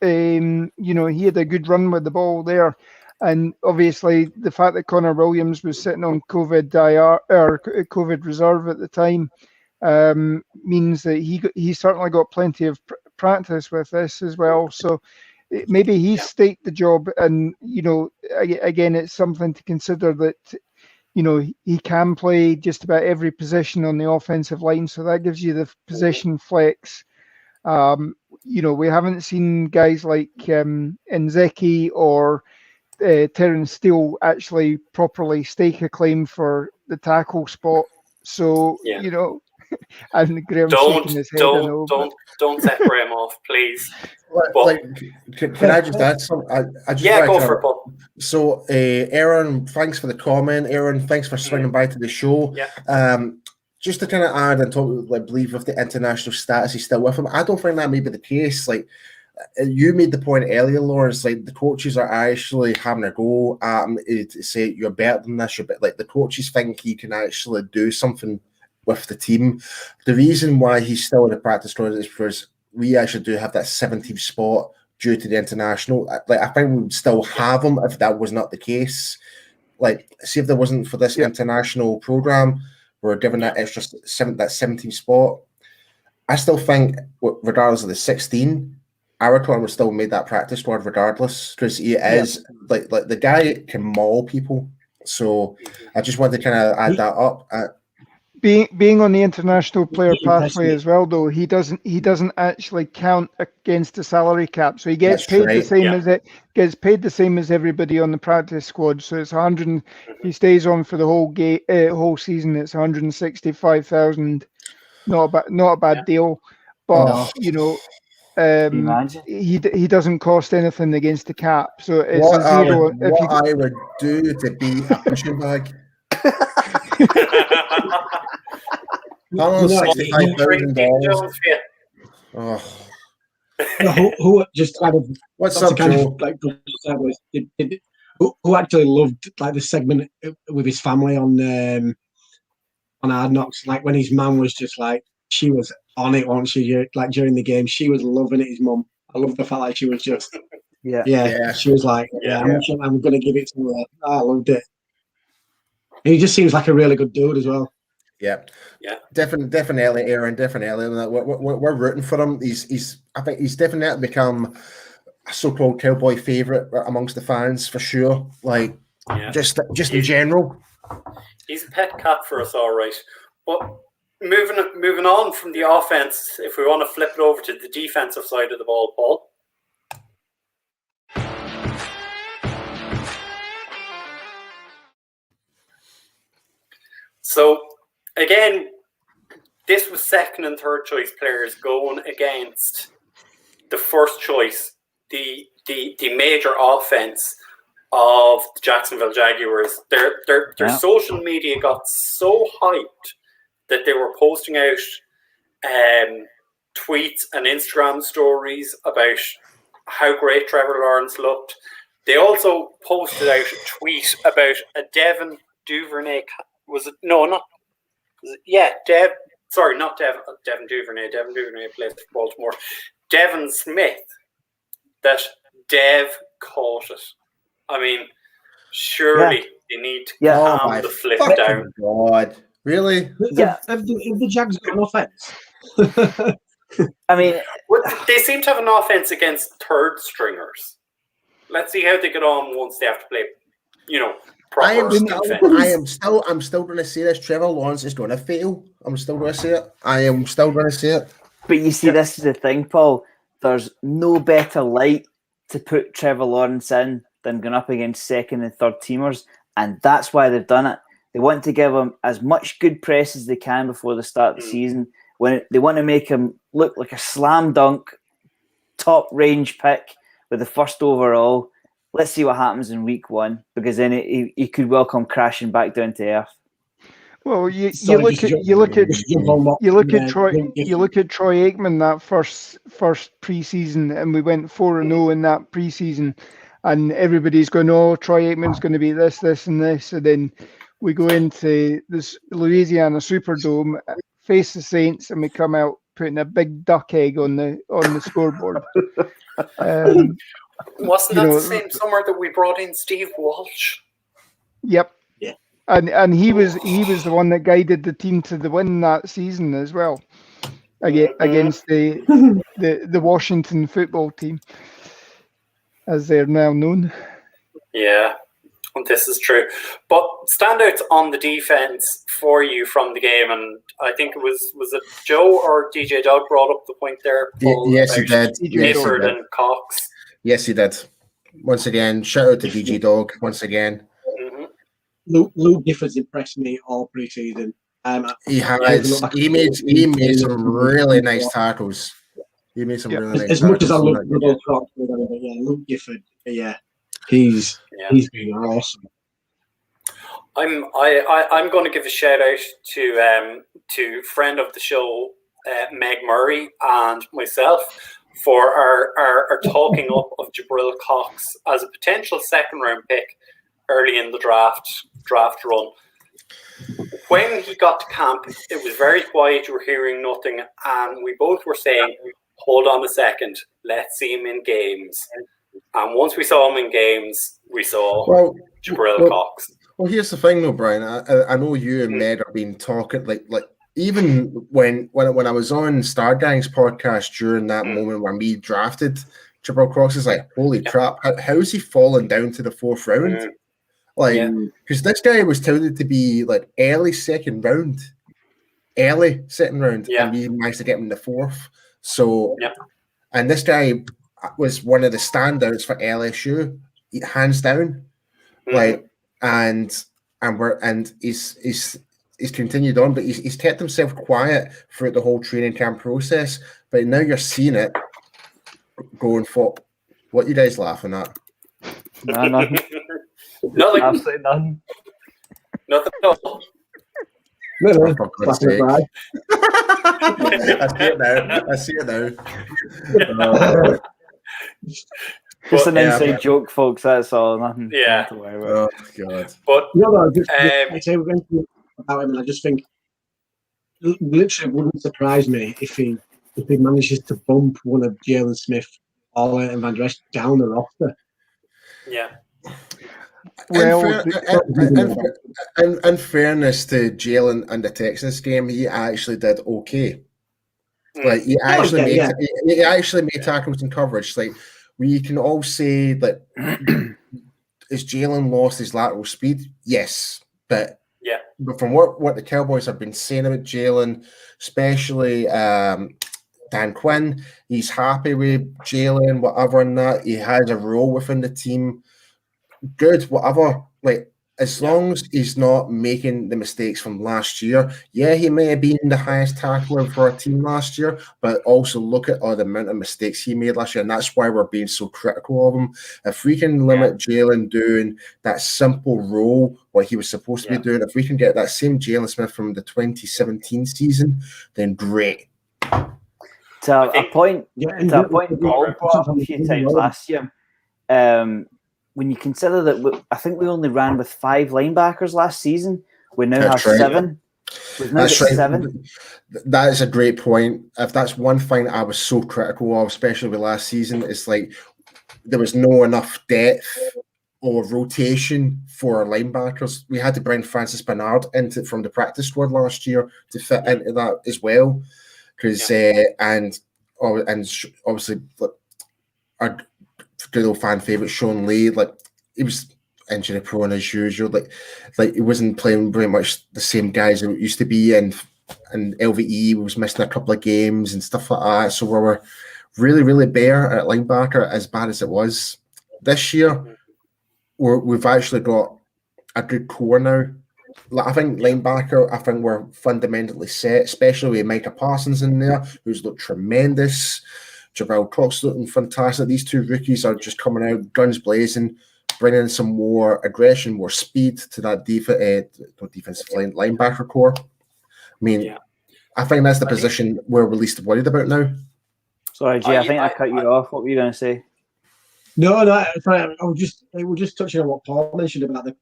he had a good run with the ball there. And obviously, the fact that Connor Williams was sitting on COVID reserve at the time means that he certainly got plenty of practice with this as well. So maybe he's staked the job, and again, it's something to consider that he can play just about every position on the offensive line. So that gives you the position flex. We haven't seen guys like Nzeki or Terrence Steele actually properly stake a claim for the tackle spot. So and Graham's shaking his head. Don't set Graham off, please. Can I just add something? I just go for it, Paul. So, Aaron, thanks for the comment. Aaron, thanks for swinging by to the show. Yeah. Just to kind of add and talk, I believe with the international status, he's still with him. I don't think that may be the case. Like, you made the point earlier, Lawrence, like the coaches are actually having a go at him to say you're better than this. Like the coaches think he can actually do something with the team. The reason why he's still in the practice squad is because we actually do have that 17th spot due to the international. Like I think we would still have him if that was not the case. Like, see if there wasn't for this international program, we're given that extra that 17th spot. I still think, regardless of the 16. Aracon would still made that practice squad regardless because he is like the guy can maul people. So I just wanted to kind of add that up. Being on the international player pathway as well, though, he doesn't actually count against the salary cap, so he gets paid the same as it gets paid the same as everybody on the practice squad. So it's 100. He stays on for the whole season. It's 165,000. Not a bad deal, but he doesn't cost anything against the cap, so it's a zero. I would do to be a punching bag. $65,000. Who just kind of what's up, Joe? Who actually loved like the segment with his family on Hard Knocks, like when his mum was just like, she was on it, wasn't she? Like during the game, she was loving it. His mum, I love the fact that she was just, she was like, I'm going to give it to her. I loved it. And he just seems like a really good dude as well. Yeah. Definitely, Aaron. Definitely, we're rooting for him. I think he's definitely become a so-called Cowboy favorite amongst the fans for sure. Like, just in general, he's a pet cat for us, all right. But moving on from the offense, if we want to flip it over to the defensive side of the ball, Paul. So, again, this was second and third choice players going against the first choice, the major offense of the Jacksonville Jaguars. Their social media got so hyped that they were posting out tweets and Instagram stories about how great Trevor Lawrence looked. They also posted out a tweet about a Devin Duvernay. Was it? No, not. Yeah, not Devin Duvernay. Devin Duvernay plays for Baltimore. Devin Smith. That Dev caught it. I mean, surely they need to calm the flip down. God. Really? Yeah. Have the Jags got an offense? I mean, they seem to have an offense against third stringers. Let's see how they get on once they have to play, proper defense. I'm still going to say this. Trevor Lawrence is going to fail. I'm still going to say it. I am still going to say it. But you see, this is the thing, Paul. There's no better light to put Trevor Lawrence in than going up against second and third teamers, and that's why they've done it. They want to give him as much good press as they can before the start of the season, when they want to make him look like a slam dunk, top range pick with the first overall. Let's see what happens in week 1, because then he could well come crashing back down to earth. Well, you Sorry, look just at jump- you look at just jump on what- you look yeah, at Troy Luke you Gifford. look at Troy Aikman that first preseason, and we went 4-0 in that preseason, and everybody's going, "Oh, Troy Aikman's going to be this, and this," and then we go into this Louisiana Superdome, face the Saints, and we come out putting a big duck egg on the scoreboard. Wasn't you that know, the same summer that we brought in Steve Walsh? Yep. Yeah. And he was the one that guided the team to the win that season as well, against the Washington football team, as they're now known. Yeah, this is true. But standouts on the defense for you from the game, and I think it was it Joe or DJ Doug brought up the point there, Paul, Yes, he about did. Yes, he Gifford did. and Cox. Yes, he did. Once again, shout out to DG Dog. Once again, Luke Gifford's impressed me all preseason. he made some really nice tackles. He made some really nice As tackles. much as I love Little Cox, Luke Gifford, he's been awesome. I'm going to give a shout out to friend of the show, Meg Murray, and myself for our talking up of Jabril Cox as a potential second round pick early in the draft run. When he got to camp, it was very quiet. You were hearing nothing, and we both were saying, "Hold on a second, let's see him in games." And once we saw him in games, we saw Jabril Cox. Well, here's the thing, though, Brian. I know you and Meg have been talking like even when I was on Stargang's podcast during that moment when we drafted Jabril Cox, is like, holy crap, how's he fallen down to the 4th round? Because this guy was touted to be like early second round, and we managed to get him in the 4th. So, and this guy was one of the standouts for LSU, hands down. And he's continued on, but he's kept himself quiet throughout the whole training camp process. But now you're seeing it going for. What are you guys laughing at? No, nothing. Nothing. Absolutely nothing. Nothing at all. No, For God's sake. I see it now. Just an inside joke, folks. That's all. Nothing. Yeah. Nothing to worry about. Oh God. But I say we're going to about him, and I just think literally wouldn't surprise me if he manages to bump one of Jalen Smith or Van Der Esch down the roster. Yeah. Well, in fairness to Jalen and the Texans game, he actually did okay. Like he actually made tackles and coverage. Like we can all say that has Jalen lost his lateral speed? Yes, but from what the Cowboys have been saying about Jalen, especially Dan Quinn, he's happy with Jalen, whatever, and that he has a role within the team. Good, whatever. Like as long as he's not making the mistakes from last year. Yeah, he may have been the highest tackler for our team last year, but also look at all the amount of mistakes he made last year, and that's why we're being so critical of him. If we can limit Jalen doing that simple role what he was supposed to be doing, if we can get that same Jalen Smith from the 2017 season, then great. To a point Paul brought up a few times last year. When you consider that, I think we only ran with 5 linebackers last season. We now have 7. We've now got 7. That is a great point. If that's one thing I was so critical of, especially with last season, it's like there was no enough depth or rotation for our linebackers. We had to bring Francis Bernard from the practice squad last year to fit into that as well. Because and obviously our good old fan favorite Sean Lee, like he was injury prone as usual. Like he wasn't playing very much the same guys that it used to be, and LVE was missing a couple of games and stuff like that. So we were really, really bare at linebacker, as bad as it was. This year, we've actually got a good core now I think linebacker, I think we're fundamentally set, especially with Micah Parsons in there, who's looked tremendous. Jabril Cox looking fantastic. These two rookies are just coming out guns blazing, bringing some more aggression, more speed to that defensive line linebacker core. I mean, I think that's the position we're least worried about now. Sorry, Jay, I think I cut you off. What were you going to say? No, I was just touching on what Paul mentioned about the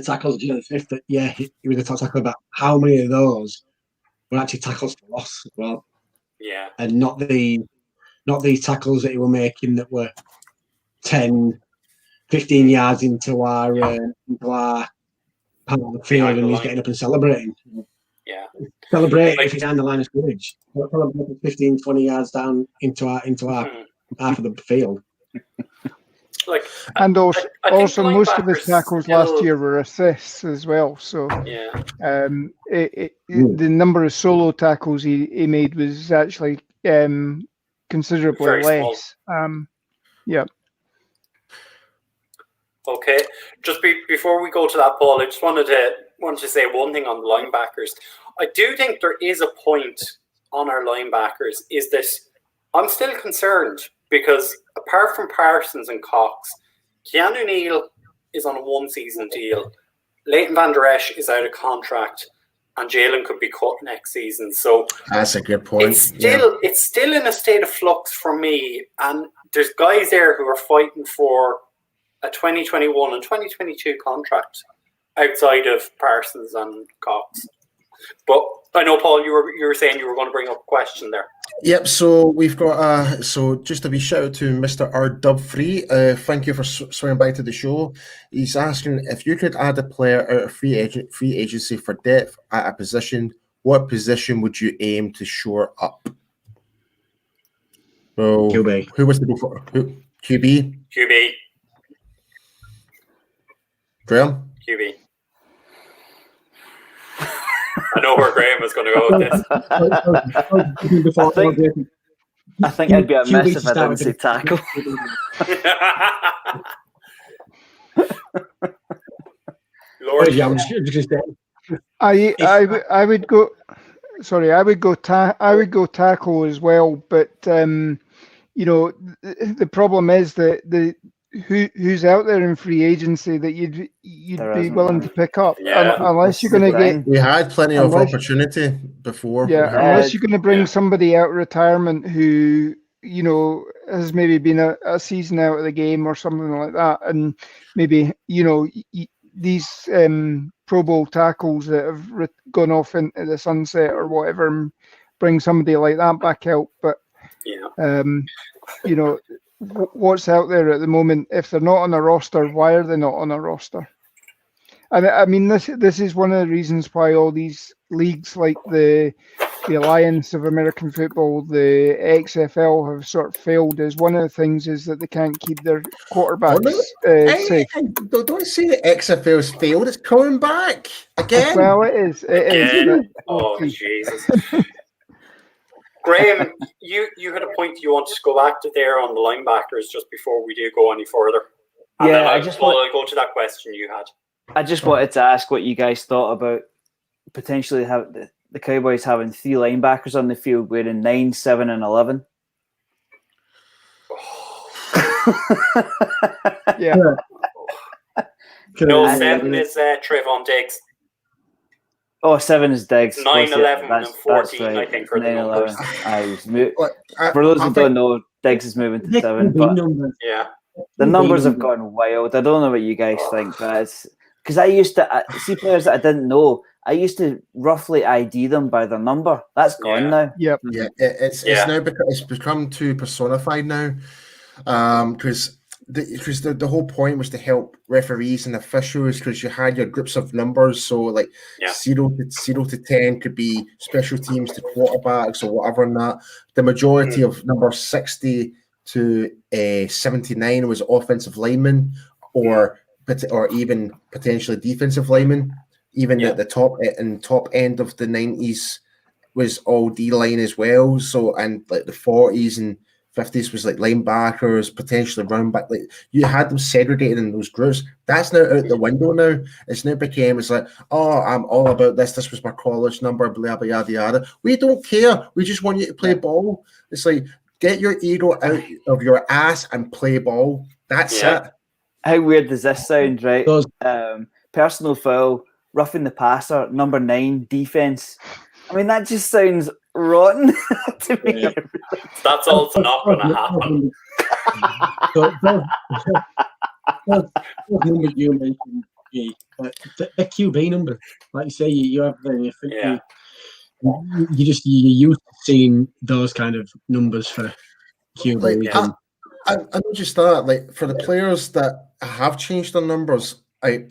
tackles at the fifth. That he was a top tackle, about how many of those were actually tackles for loss as well. Yeah, and not these tackles that he were making that were 10, 15 yards into our part of the field, and he's getting up and celebrating. Yeah, celebrate if he's on the line of scrimmage. 15, 20 yards down into our half of the field. And also most of his tackles last year were assists as well. So the number of solo tackles he made was actually considerably very less. Yeah. Okay. Just before we go to that, Paul, I just wanted to say one thing on the linebackers. I do think there is a point on our linebackers. Is this? I'm still concerned. Because apart from Parsons and Cox, Keanu Neal is on a one-season deal. Leighton Van Der Esch is out of contract, and Jalen could be cut next season. So that's a good point. It's still in a state of flux for me, and there's guys there who are fighting for a 2021 and 2022 contract outside of Parsons and Cox. But I know, Paul, you were saying you were going to bring up a question there. Yep, so we've got so just a wee shout out to Mr. R Dub Free. Thank you for swinging by to the show. He's asking if you could add a player out of free agency for depth at a position, what position would you aim to shore up? So QB. Who was to go for QB? QB. Graham? QB. I know where Graham is going to go with this. I think I'd be a mess if I didn't say tackle. Lord, I would go. Sorry, I would go tackle as well. But the problem is that who's out there in free agency that you'd be willing to pick up, unless you're going to get. We had plenty of opportunity before. Yeah, unless you're going to bring somebody out of retirement who has maybe been a season out of the game or something like that, and maybe these Pro Bowl tackles that have gone off into the sunset or whatever, and bring somebody like that back out. But what's out there at the moment, if they're not on a roster, why are they not on a roster? And I mean, this is one of the reasons why all these leagues like the Alliance of American Football, the XFL, have sort of failed. Is one of the things is that they can't keep their quarterbacks safe. Don't say the XFL's failed. It's coming back again. Well, it is. It is. Oh, Jesus. Graham, you had a point you wanted to go back to there on the linebackers just before we do go any further. And then I'll go to that question you had. I just wanted to ask what you guys thought about potentially have the Cowboys having 3 linebackers on the field wearing 9, 7, and 11. Yeah. No, 7 is Trayvon Diggs. Oh, 7 is Diggs. 9, 11, and 14, right. I think, are the numbers. For those who don't know, Diggs is moving to 7. But the numbers have gone wild. I don't know what you guys think, but it's because I used to see players that I didn't know. I used to roughly ID them by their number. That's gone now. Yep. Yeah, it's now it's become too personified now, because the whole point was to help referees and officials, because you had your groups of numbers. So like 0 to 10 could be special teams to quarterbacks or whatever. And that the majority of number 60 to 79 was offensive linemen or even potentially defensive linemen. Even at the top end of the 90s was all D line as well. So and like the 40s and 50s was like linebackers, potentially running back. Like you had them segregated in those groups. That's now out the window now. It's now became, it's like, oh, I'm all about this. This was my college number, blah, blah, yada, yada. We don't care. We just want you to play ball. It's like, get your ego out of your ass and play ball. That's it. How weird does this sound, right? Personal foul, roughing the passer, number 9, defense. I mean, that just sounds rotten to me. Yeah. That's also not going to happen. Those numbers you mentioned, the QB number, like you say, you have the you're used to seeing those kind of numbers for QB. I not just that, like for the players that have changed their numbers,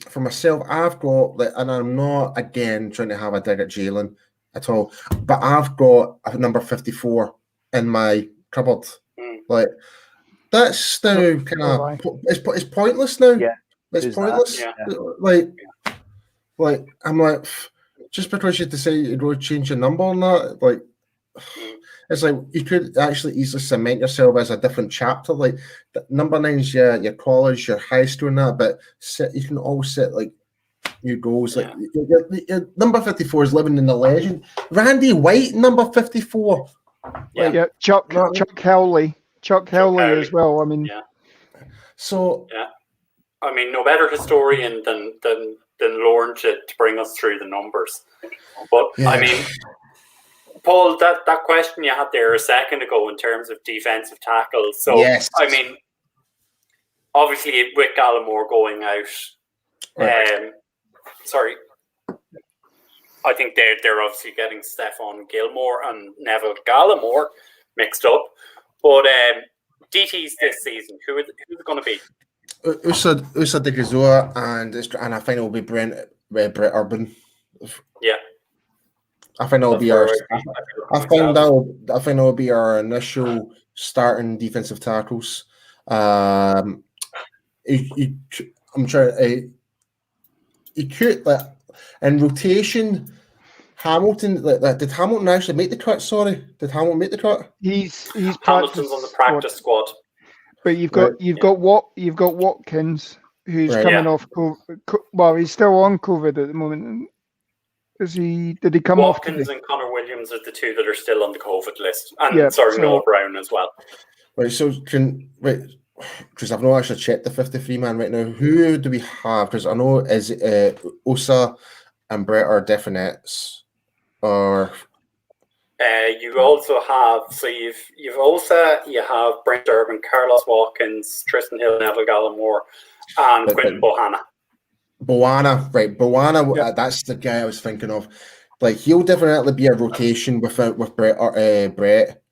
for myself, I've got and I'm not again trying to have a dig at Jalen at all, but I've got a number 54 in my cupboard. Like that's now kind of it's pointless now. Yeah, it's pointless. Like I'm like, just because you decide to go change your number on that, like. It's like you could actually easily cement yourself as a different chapter. Like number 9 is your college, your high school, and that. But you can all set like your goals. Like your number 54 is living in the legend. Randy White, number 54. Chuck Howley as well. I mean, So I mean, no better historian than Lauren to bring us through the numbers. But I mean. Paul, that question you had there a second ago in terms of defensive tackles. So, I mean, obviously with Gallimore going out, I think they're obviously getting Stephon Gilmore and Neville Gallimore mixed up. But DTs this season, who's it going to be? Usa de Gazoa and I think it will be Brett Urban. Yeah. I think that'll be our. I think that'll be our initial starting defensive tackles. I'm trying. You could in rotation. Hamilton. Did Hamilton actually make the cut? Sorry, did Hamilton make the cut? He's Hamilton's on the practice squad. But you've got Watkins, who's coming off COVID. Well, he's still on COVID at the moment. Did he come off? Watkins and Connor Williams are the two that are still on the COVID list, and Noah Brown as well. Right, so because I've not actually checked the 53 man right now. Who do we have? Because I know is Osa and Brett are definites, or you also have you've Osa, you have Brent Urban, Carlos Watkins, Tristan Hill, Neville Gallimore, and Quinton Bohanna. Bohanna, that's the guy I was thinking of. Like he'll definitely be a rotation with Brett,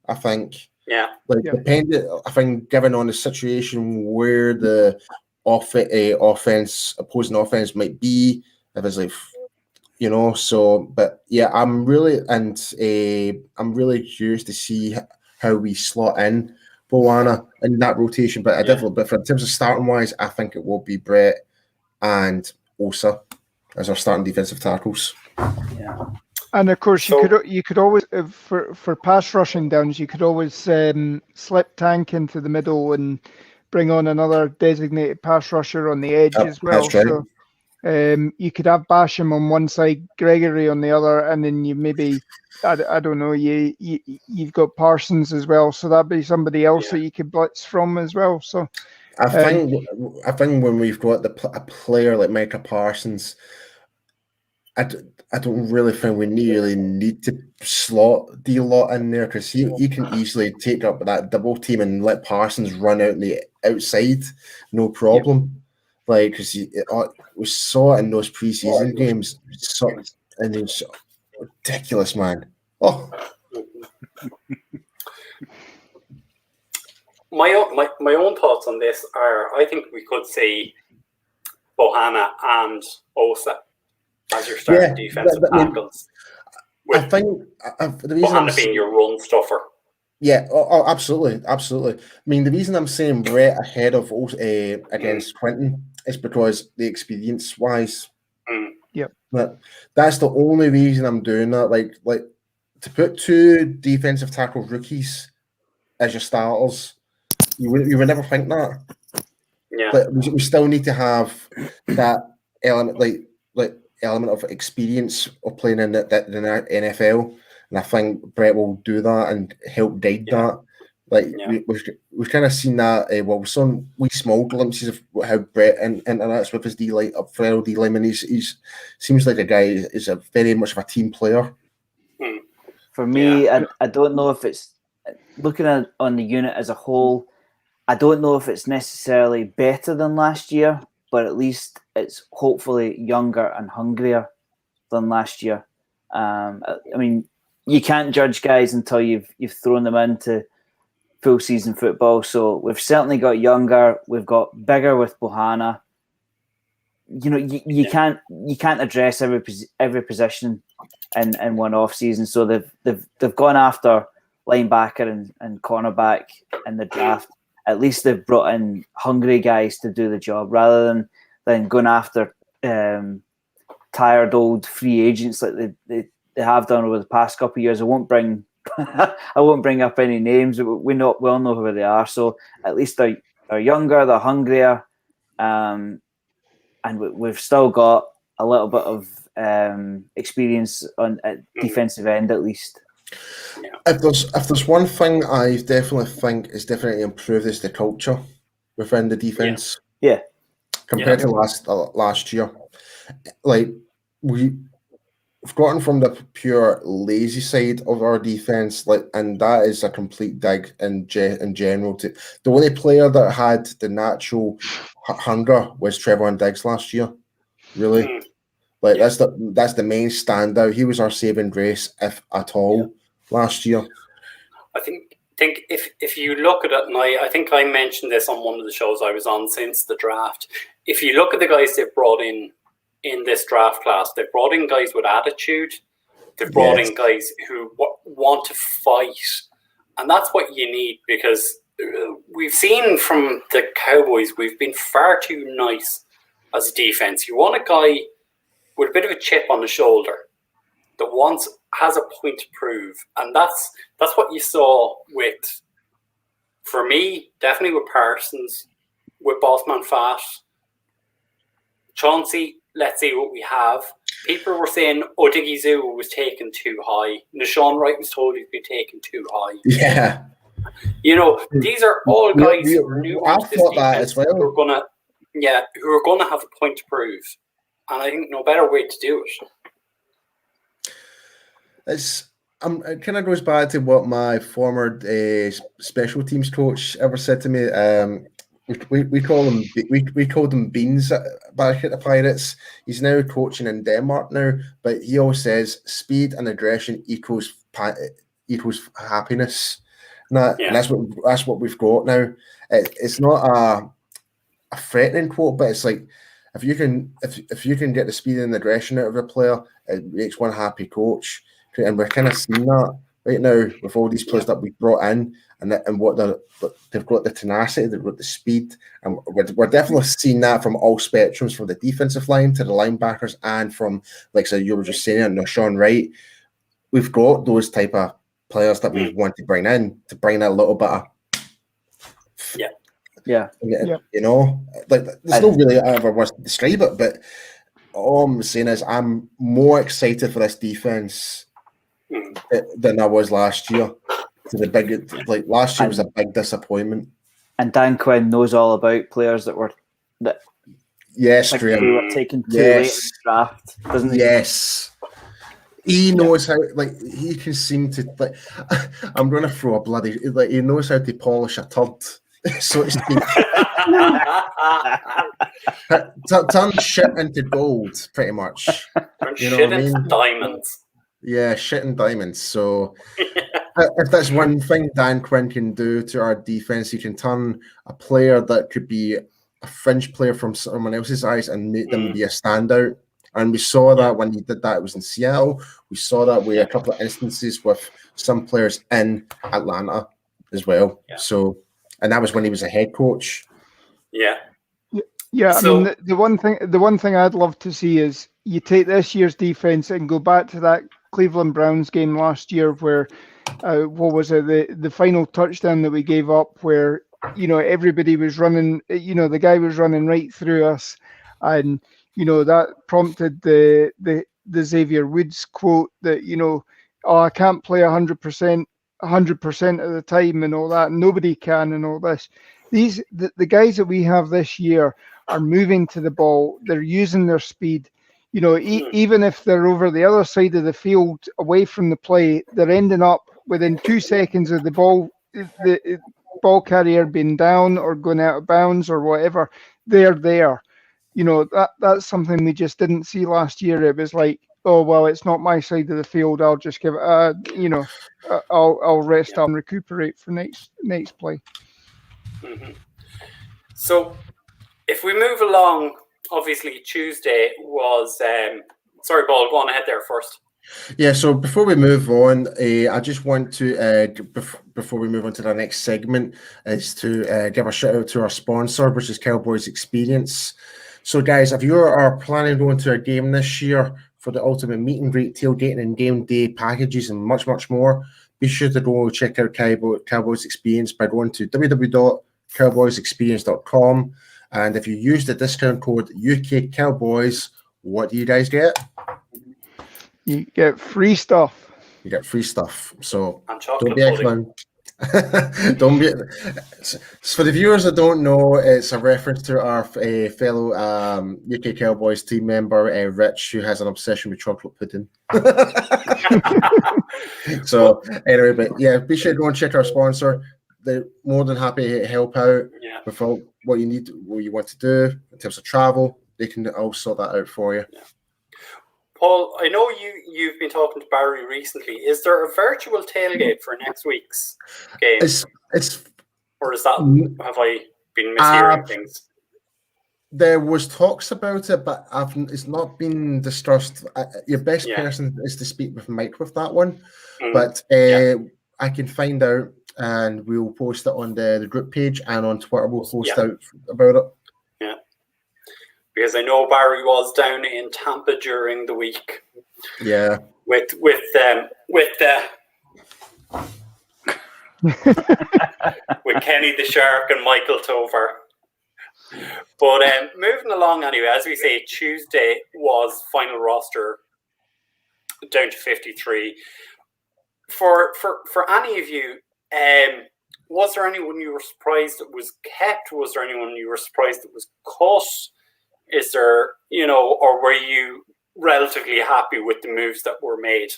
I think. Yeah. Depending, I think, given on the situation where the opposing offense might be, if it's like, but yeah, I'm really curious to see how we slot in Bohanna in that rotation. But but in terms of starting wise, I think it will be Brett and Osa as our starting defensive tackles. Yeah, and of course you could always for pass rushing downs you could always slip Tank into the middle and bring on another designated pass rusher on the edge as well. That's right. So you could have Basham on one side, Gregory on the other, and then you maybe I don't know you've got Parsons as well, so that'd be somebody else that you could blitz from as well. So. I think when we've got a player like Micah Parsons, I don't really think we really need to slot D-Lot in there because he can easily take up that double team and let Parsons run out the outside, no problem. Like because we saw it in those preseason games, and it's ridiculous, man. Oh. My own thoughts on this are I think we could see Bohanna and Osa as your starting defensive tackles. I think the reason Bohanna being your run stuffer. Yeah, absolutely. I mean, the reason I'm saying Brett ahead of against Quinton is because the experience-wise. Yep. That's the only reason I'm doing that. Like to put two defensive tackle rookies as your starters. You would never think that. Yeah. But we still need to have that element, like element of experience of playing in the NFL, and I think Brett will do that and help guide that. Like we've kind of seen that. We've seen wee small glimpses of how Brett interacts with his fellow D lineman. He's seems like a guy is a very much of a team player. For me, I don't know if it's looking on the unit as a whole. I don't know if it's necessarily better than last year, but at least it's hopefully younger and hungrier than last year. I mean, you can't judge guys until you've thrown them into full season football. So we've certainly got younger. We've got bigger with Bohanna. You know, you can't address every position in one off season. So they've gone after linebacker and cornerback in the draft. At least they've brought in hungry guys to do the job rather than going after tired old free agents like they have done over the past couple of years. I won't bring up any names. We all know who they are. So at least they're younger, they're hungrier, and we've still got a little bit of experience at defensive end at least. If there's one thing I definitely think is definitely improved is the culture within the defense. Yeah. Compared to last year, like we've gotten from the pure lazy side of our defense, and that is a complete dig in general. To the only player that had the natural hunger was Trevor Diggs last year. Really, that's the main standout. He was our saving grace, if at all, last year. I think if you look at it, and I think I mentioned this on one of the shows I was on since the draft. If you look at the guys they've brought in this draft class, they've brought in guys with attitude. They've brought in guys who want to fight, and that's what you need, because we've seen from the Cowboys, we've been far too nice as a defense. You want a guy with a bit of a chip on the shoulder that has a point to prove, and that's what you saw with, for me, definitely with Parsons, with Bossman Fat, Chauncey. Let's see what we have. People were saying Odigizou was taken too high. Nashawn Wright was told he'd been taken too high. Yeah, you know, these are all guys who are new. I thought that as well. Who are gonna have a point to prove, and I think no better way to do it. It kind of goes back to what my former special teams coach ever said to me. We called him Beans back at the Pirates. He's now coaching in Denmark now, but he always says speed and aggression equals happiness. And that's what we've got now. It's not a threatening quote, but it's like if you can get the speed and aggression out of a player, it makes one happy coach. And we're kind of seeing that right now with all these players that we brought in, and what they've got the tenacity, they've got the speed, and we're definitely seeing that from all spectrums, from the defensive line to the linebackers, and from, like so you were just saying, Nashawn Wright. We've got those type of players that we want to bring in to bring that little bit of you know, like there's no really ever words to describe it, but all I'm saying is I'm more excited for this defense than I was last year. Last year was a big disappointment. And Dan Quinn knows all about players that were taken too late in the draft, doesn't he? Yes. He knows how, he can seem to, I'm going to throw a bloody, he knows how to polish a turd, so to speak. Turn shit into gold, pretty much. Turn shit into diamonds. Yeah, shit and diamonds. So if that's one thing Dan Quinn can do to our defense, he can turn a player that could be a fringe player from someone else's eyes and make them be a standout. And we saw that when he did that, it was in Seattle. We saw that with a couple of instances with some players in Atlanta as well. Yeah. So, and that was when he was a head coach. Yeah. Yeah, so, I mean, the one thing I'd love to see is you take this year's defense and go back to that Cleveland Browns game last year where what was it? The final touchdown that we gave up, where everybody was running. The guy was running right through us, and that prompted the Xavier Woods quote that oh, I can't play 100% of the time and all that. Nobody can and all this. The guys that we have this year are moving to the ball. They're using their speed. Even if they're over the other side of the field, away from the play, they're ending up within 2 seconds of the ball carrier being down or going out of bounds or whatever. They're there. That's something we just didn't see last year. It was like, oh well, it's not my side of the field. I'll just give it. I'll rest up and recuperate for next play. Mm-hmm. So, if we move along, obviously Tuesday was. Sorry, Paul. Go on ahead there first. Yeah, so before we move on, I just want to, before we move on to the next segment, is to give a shout out to our sponsor, which is Cowboys Experience. So, guys, if you are planning on going to a game this year for the ultimate meet and greet, tailgating, and game day packages, and much, much more, be sure to go check out Cowboys Experience by going to www.cowboysexperience.com. And if you use the discount code UK Cowboys, what do you guys get? You get free stuff. You get free stuff. So don't be excellent. Don't be. For the viewers that don't know, it's a reference to our fellow UK Cowboys team member, Rich, who has an obsession with chocolate pudding. So anyway, but yeah, be sure to go and check our sponsor. They're more than happy to help out with what you need, what you want to do in terms of travel. They can all sort that out for you. Yeah. Paul, I know you've been talking to Barry recently. Is there a virtual tailgate for next week's game? It's or is that, have I been mishearing things? There was talks about it, but it's not been discussed. Your best person is to speak with Mike with that one. But I can find out, and we'll post it on the group page, and on Twitter we'll post out about it. Yeah. Because I know Barry was down in Tampa during the week. Yeah. With Kenny the Shark and Michael Tover. But moving along anyway, as we say, Tuesday was final roster down to 53. For any of you, was there anyone you were surprised that was kept? Was there anyone you were surprised that was cut? Is there, or were you relatively happy with the moves that were made?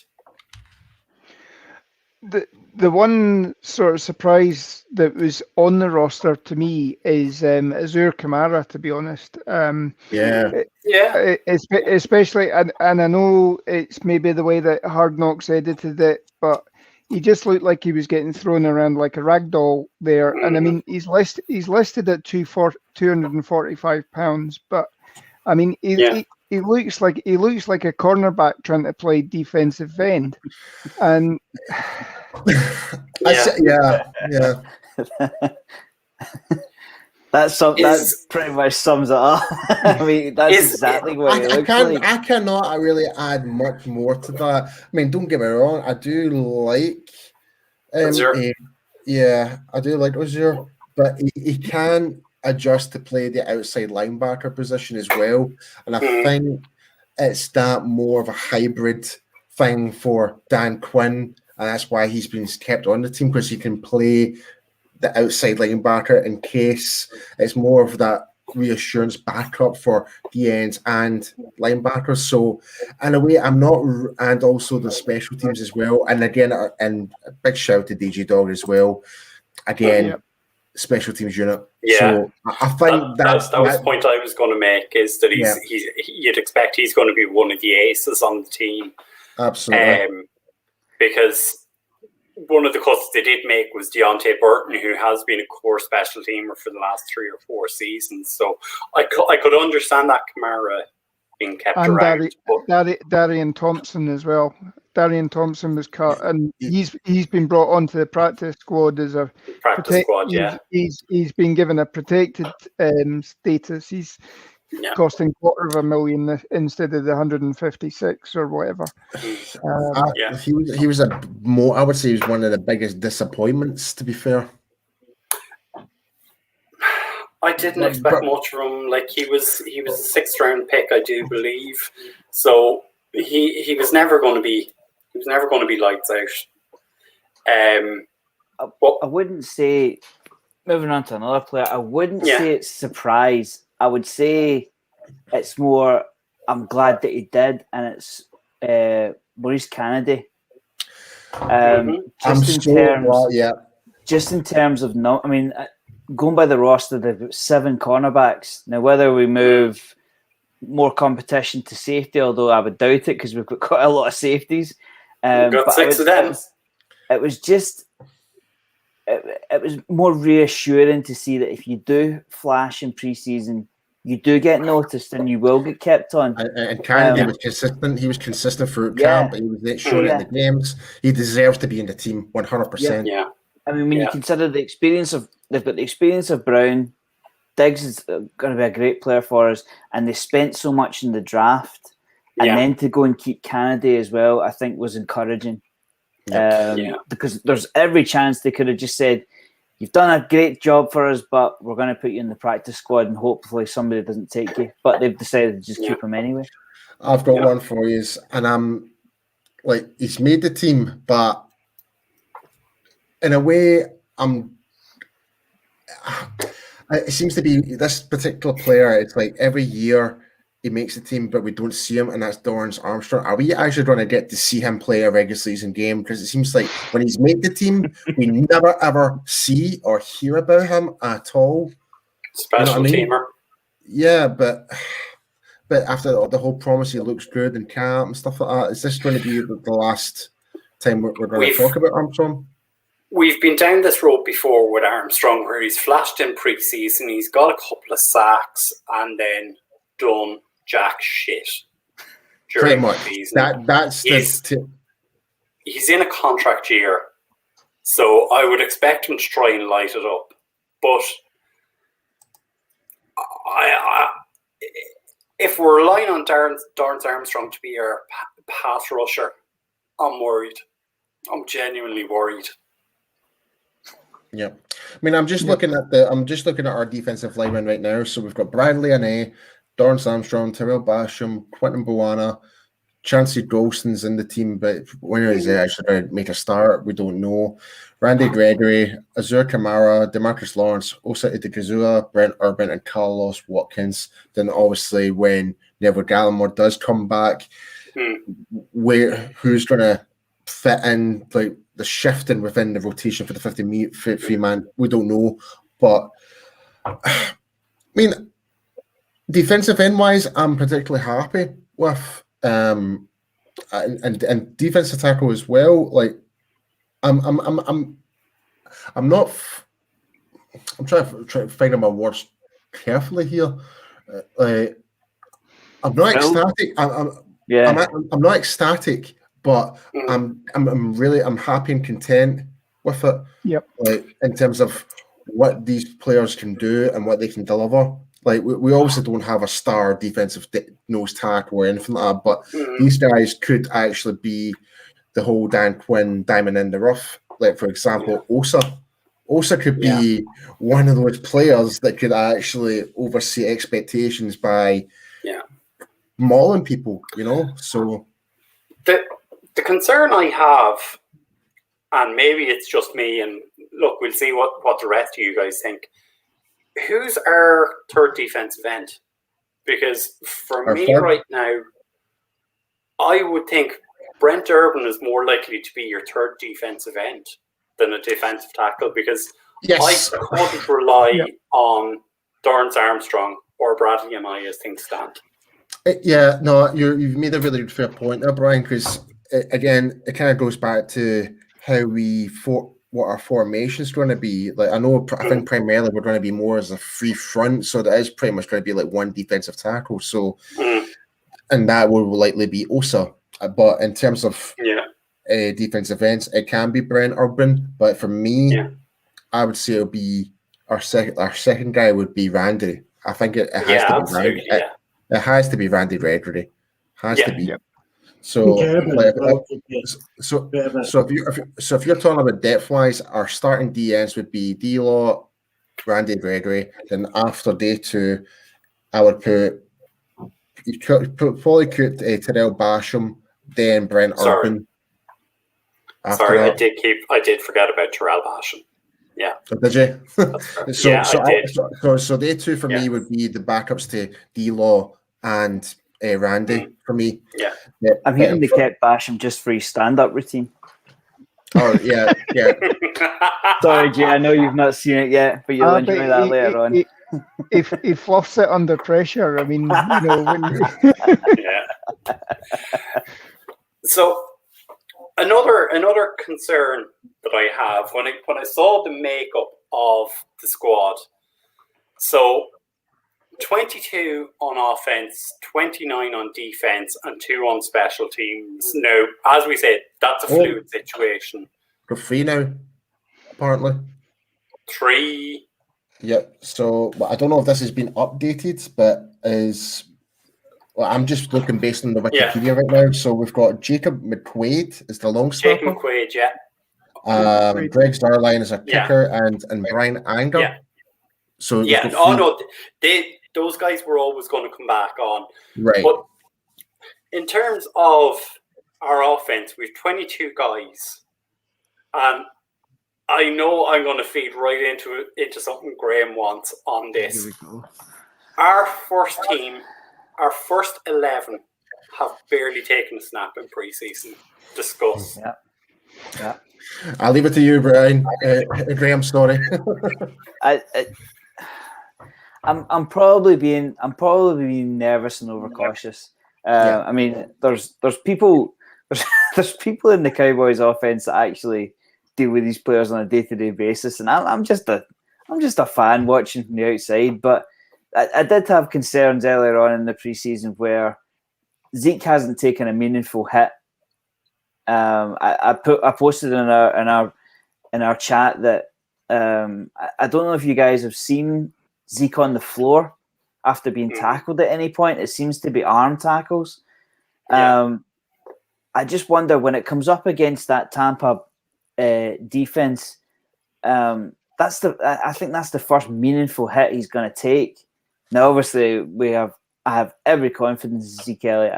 The one sort of surprise that was on the roster to me is Azur Kamara, to be honest. Especially, and I know it's maybe the way that Hard Knocks edited it, but he just looked like he was getting thrown around like a rag doll there. And I mean, he's listed at 245 pounds, but I mean, he looks like a cornerback trying to play defensive end, and that pretty much sums it up. I mean, that's exactly what it looks like. I cannot really add much more to that. I mean, don't get me wrong, I do like Azur. I do like Azur, but he can adjust to play the outside linebacker position as well, and I think it's that more of a hybrid thing for Dan Quinn, and that's why he's been kept on the team, because he can play the outside linebacker in case. It's more of that reassurance backup for the ends and linebackers. So in a way, and also the special teams as well. And again, and a big shout to DJ Dog as well. Again, special teams unit. Yeah, so I think that was the point I was going to make, is that you'd expect he's going to be one of the aces on the team. Absolutely. Because one of the cuts they did make was Deontay Burton, who has been a core special teamer for the last 3 or 4 seasons. So I could understand that Kamara being kept around. Darian Thompson as well. Darian Thompson was cut, and he's been brought onto the practice squad as a practice squad. He's been given a protected status. He's costing $250,000 instead of the 156 or whatever. He was I would say he was one of the biggest disappointments, to be fair. I didn't expect much from him. Like he was a 6th round pick, I do believe. So he was never going to be lights out. I wouldn't say, moving on to another player, I wouldn't say it's surprise. I would say it's more, I'm glad that he did, and it's Maurice Kennedy. Just in terms of no, I mean, going by the roster, they've got 7 cornerbacks. Now, whether we move more competition to safety, although I would doubt it because we've got quite a lot of safeties. We've got 6 of them. It was just, it was more reassuring to see that if you do flash in preseason, you do get noticed and you will get kept on. And Kennedy was consistent. He was consistent through camp. He was showing it in the games. He deserves to be in the team 100%. Yeah. I mean, when you consider the experience of, they've got the experience of Brown, Diggs is going to be a great player for us, and they spent so much in the draft, and then to go and keep Kennedy as well, I think was encouraging. Because there's every chance they could have just said, you've done a great job for us, but we're going to put you in the practice squad and hopefully somebody doesn't take you. But they've decided to just keep him anyway. I've got one for you, and I'm like, he's made the team, but in a way, it seems to be this particular player. It's like every year he makes the team, but we don't see him, and that's Dorrance Armstrong. Are we actually going to get to see him play a regular season game? Because it seems like when he's made the team, we never ever see or hear about him at all. Special teamer. Yeah, but after the whole promise, he looks good in camp and stuff like that. Is this going to be the last time we're going to talk about Armstrong? We've been down this road before with Armstrong, where he's flashed in preseason, he's got a couple of sacks, and then done jack shit. Pretty much. He's in a contract year, so I would expect him to try and light it up. But if we're relying on Dorrance Armstrong to be our pass rusher, I'm worried. I'm genuinely worried. Yeah, I mean, I'm just looking at our defensive linemen right now. So we've got Bradley Ane, Dorrance Armstrong, Terrell Basham, Quentin Bowana, Chancey Golston's in the team, but when is he actually going to make a start? We don't know. Randy Gregory, Azur Kamara, DeMarcus Lawrence, Osa Idikazua, Brent Urban, and Carlos Watkins. Then obviously when Neville Gallimore does come back, who's going to fit in, like the shifting within the rotation for the 53 man, we don't know. But I mean, defensive end wise, I'm particularly happy with, and defensive tackle as well. Like I'm trying to find my words carefully here. I'm not ecstatic. I'm not ecstatic, but I'm happy and content with it. Yep. Like in terms of what these players can do and what they can deliver. Like we obviously don't have a star defensive nose tackle or anything like that, but these guys could actually be the whole Dan Quinn diamond in the rough. Like for example, Osa could be one of those players that could actually oversee expectations by mauling people, you know. So the concern I have, and maybe it's just me, and look, we'll see what the rest of you guys think. Who's our third defensive end? Because for me right now, I would think Brent Urban is more likely to be your third defensive end than a defensive tackle, because I couldn't rely on Dorrance Armstrong or Bradley Anae as things stand. You've made a really fair point there, Brian, because again, it kind of goes back to how what our formation is going to be. Like I think primarily we're going to be more as a free front, so that is pretty much going to be like one defensive tackle. So, and that will likely be Osa. But in terms of defensive ends, it can be Brent Urban. But for me, I would say it'll be our second guy would be Randy. I think it has to be Randy. It has to be Randy Gregory. Has to be. Yep. So, Kirby like, as well could be so, bit of a- so if you're talking about depth wise, our starting DNs would be D-Law, Randy Gregory. Then after day 2, I would probably put Terrell Basham, then Brent Sorry. Urban. After Sorry, that. I did forget about Terrell Basham. Yeah. Did you? So day 2 for me would be the backups to D-Law and Randy for me. Yeah. I'm hearing they kept Basham just for his stand-up routine. Oh yeah. Sorry, Jay, I know you've not seen it yet, but you'll enjoy that later on. If he fluffs it under pressure, I mean, when Yeah. So another concern that I have when I saw the makeup of the squad, so 22 on offense, 29 on defense, and 2 on special teams. Now, as we said, that's a fluid situation. We're 3 now, apparently. 3. Yep. So I don't know if this has been updated, but I'm just looking based on the Wikipedia right now. So we've got Jacob McQuaid as the long snapper. Jacob McQuaid, yeah. Greg Starline is a kicker, and Brian Anger. Yeah. So those guys were always going to come back on. Right. But in terms of our offense, we've 22 guys, and I know I'm going to feed right into something Graham wants on this. Here we go. Our first team, our first 11 have barely taken a snap in preseason. Discuss. Yeah. I'll leave it to you, Brian. Graham, sorry. I'm probably being nervous and overcautious. I mean, there's people in the Cowboys offense that actually deal with these players on a day-to-day basis, and I'm just a fan watching from the outside. But I did have concerns earlier on in the preseason where Zeke hasn't taken a meaningful hit. I posted in our chat that I don't know if you guys have seen Zeke on the floor after being tackled at any point. It seems to be arm tackles. I just wonder when it comes up against that Tampa defense. I think that's the first meaningful hit he's going to take. Now, obviously, I have every confidence in Zeke Elliott.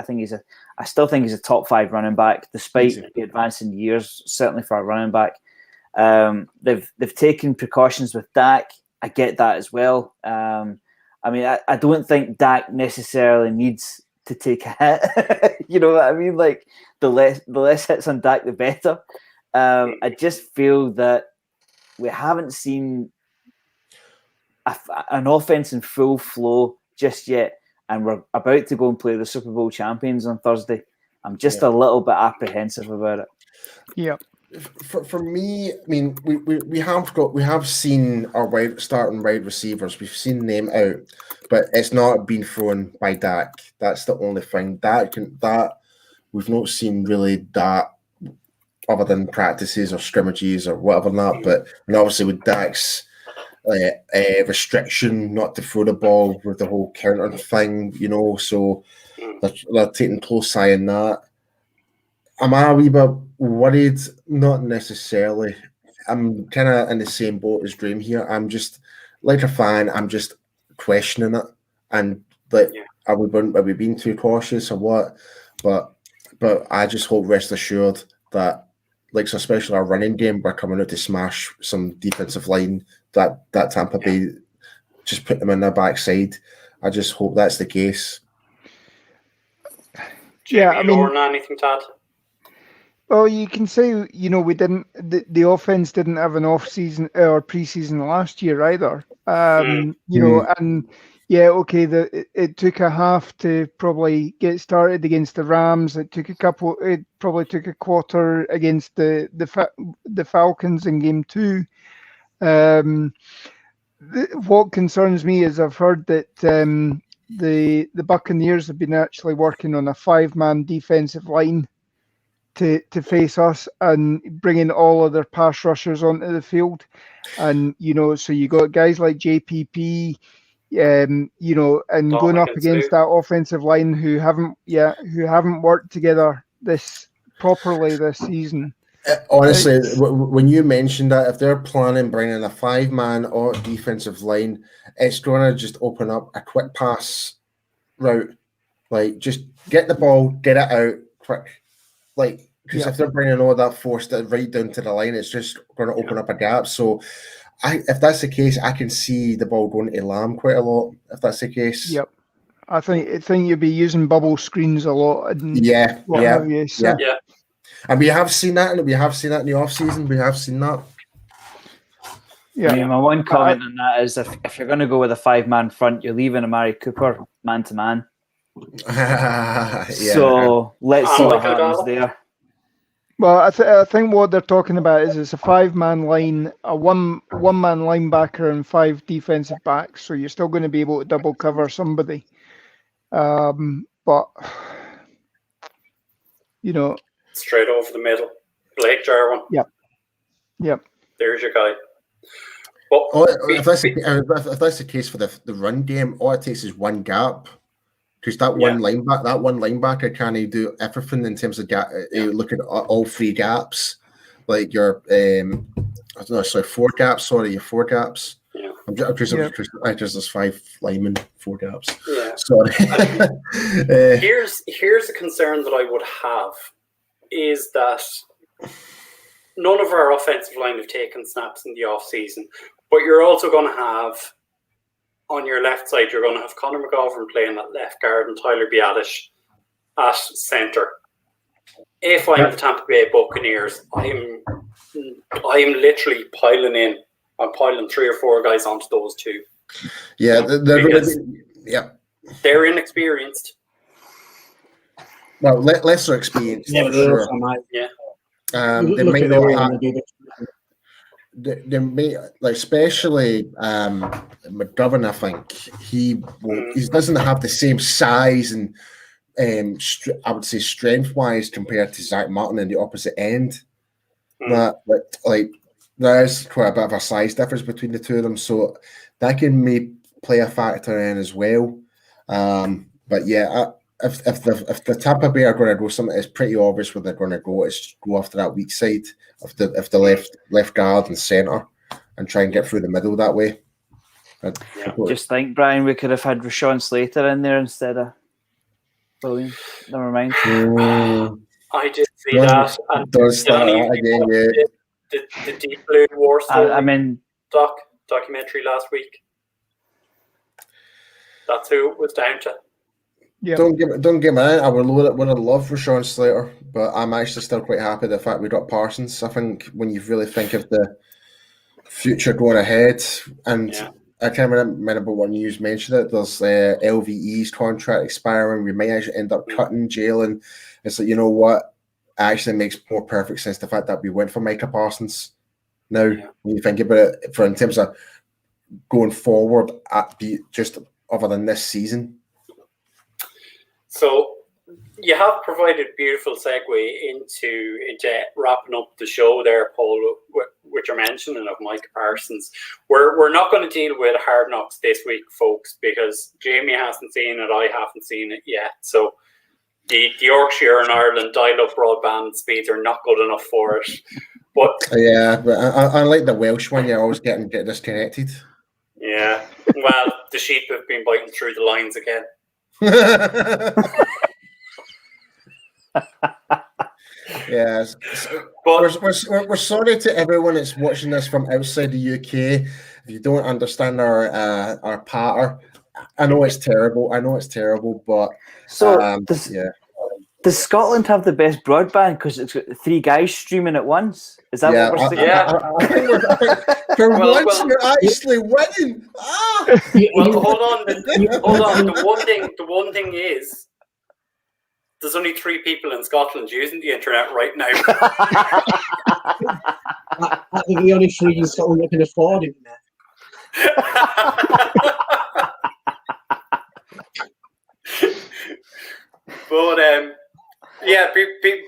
I still think he's a top 5 running back, despite the advancing years. Certainly for a running back, they've taken precautions with Dak. I get that as well. I mean, I don't think Dak necessarily needs to take a hit. You know what I mean? Like the less hits on Dak, the better. I just feel that we haven't seen an offense in full flow just yet, and we're about to go and play the Super Bowl champions on Thursday. I'm just a little bit apprehensive about it. Yeah. For me, I mean, we have seen our starting wide receivers. We've seen them out, but it's not been thrown by Dak. That's the only thing. That we've not seen really that other than practices or scrimmages or whatever that. But and obviously with Dak's restriction not to throw the ball with the whole counter thing, so they're taking close eye on that. Am I a wee bit worried? Not necessarily. I'm kind of in the same boat as Dream here. I'm just, like a fan, I'm just questioning it. And are we being too cautious or what? But I just hope, rest assured, that, so especially our running game, we're coming out to smash some defensive line that Tampa Bay just put them in their backside. I just hope that's the case. I mean, anything to add? Well, you can say, we didn't. The offense didn't have an off season or preseason last year either. And it took a half to probably get started against the Rams. It probably took a quarter against the Falcons in game 2. What concerns me is I've heard that the Buccaneers have been actually working on a 5-man defensive line to face us and bringing all of their pass rushers onto the field. And, so you got guys like JPP, you know, and going up against that offensive line who haven't worked together properly this season. Honestly, when you mentioned that, if they're planning bringing a 5-man or defensive line, it's going to just open up a quick pass route. Like, just get the ball, get it out quick. Like, because if they're bringing all that force right down to the line, it's just going to open up a gap. So, if that's the case, I can see the ball going to Lamb quite a lot. If that's the case, yep. I think you'll be using bubble screens a lot. And yeah. And we have seen that, in the off season. We have seen that. Yeah. I mean, my one comment on that is if you're going to go with a 5-man front, you're leaving Amari Cooper man to man. So let's see what happens there. Well, I think what they're talking about is it's a 5-man line, a one-man linebacker, and 5 defensive backs. So you're still going to be able to double cover somebody. But you know, straight over the middle, Blake Jarwin. Yep. There's your guy. Well, if that's the case for the run game, all it takes is one gap. Because that one linebacker can do everything in terms of look at all 3 gaps, like your 4 gaps. Sorry, your 4 gaps. Yeah, because there's 5 linemen, 4 gaps. Yeah. Sorry. Here's a concern that I would have is that none of our offensive line have taken snaps in the off season, but you're also going to have. On your left side, you're going to have Conor McGovern playing at left guard and Tyler Biadasz at centre. If I'm the Tampa Bay Buccaneers, I'm literally piling in. I'm piling 3 or 4 guys onto those 2. Yeah, they're inexperienced. Well, lesser experienced. Yeah, for sure. They might not have. They may, like, especially McGovern. I think he doesn't have the same size and I would say strength wise compared to Zach Martin in the opposite end. But there is quite a bit of a size difference between the 2 of them, so that may play a factor in as well. But yeah, if the Tampa Bay are going to go something, it's pretty obvious where they're going to go. It's go after that weak side of the left guard and centre and try and get through the middle that way. Just think, Brian, we could have had Rashawn Slater in there instead of Williams. Never mind. I did see that. And the Deep Blue War story documentary last week. That's who it was down to. Yep. Don't get me in. I would have loved Rashawn Slater, but I'm actually still quite happy the fact we got Parsons. I think when you really think of the future going ahead, and I can't remember when you mentioned it, there's LVE's contract expiring. We might actually end up cutting Jalen. It's like, you know what? It actually makes more perfect sense the fact that we went for Micah Parsons. Now, when you think about it, in terms of going forward, just other than this season. So you have provided a beautiful segue into wrapping up the show there, Paul, with your mentioning of Micah Parsons. We're not going to deal with Hard Knocks this week, folks, because Jamie hasn't seen it, I haven't seen it yet. So the Yorkshire and Ireland dial-up broadband speeds are not good enough for it. But but I like the Welsh one. You're always getting disconnected. Yeah, well, the sheep have been biting through the lines again. Yes, but we're sorry to everyone that's watching this from outside the UK. If you don't understand our patter, I know it's terrible. But does Scotland have the best broadband because it's got 3 guys streaming at once? Is that what we're saying? I think for once we're actually winning. Well, hold on. The one thing is, there's only 3 people in Scotland using the internet right now. I think the only 3 in Scotland that can afford internet. But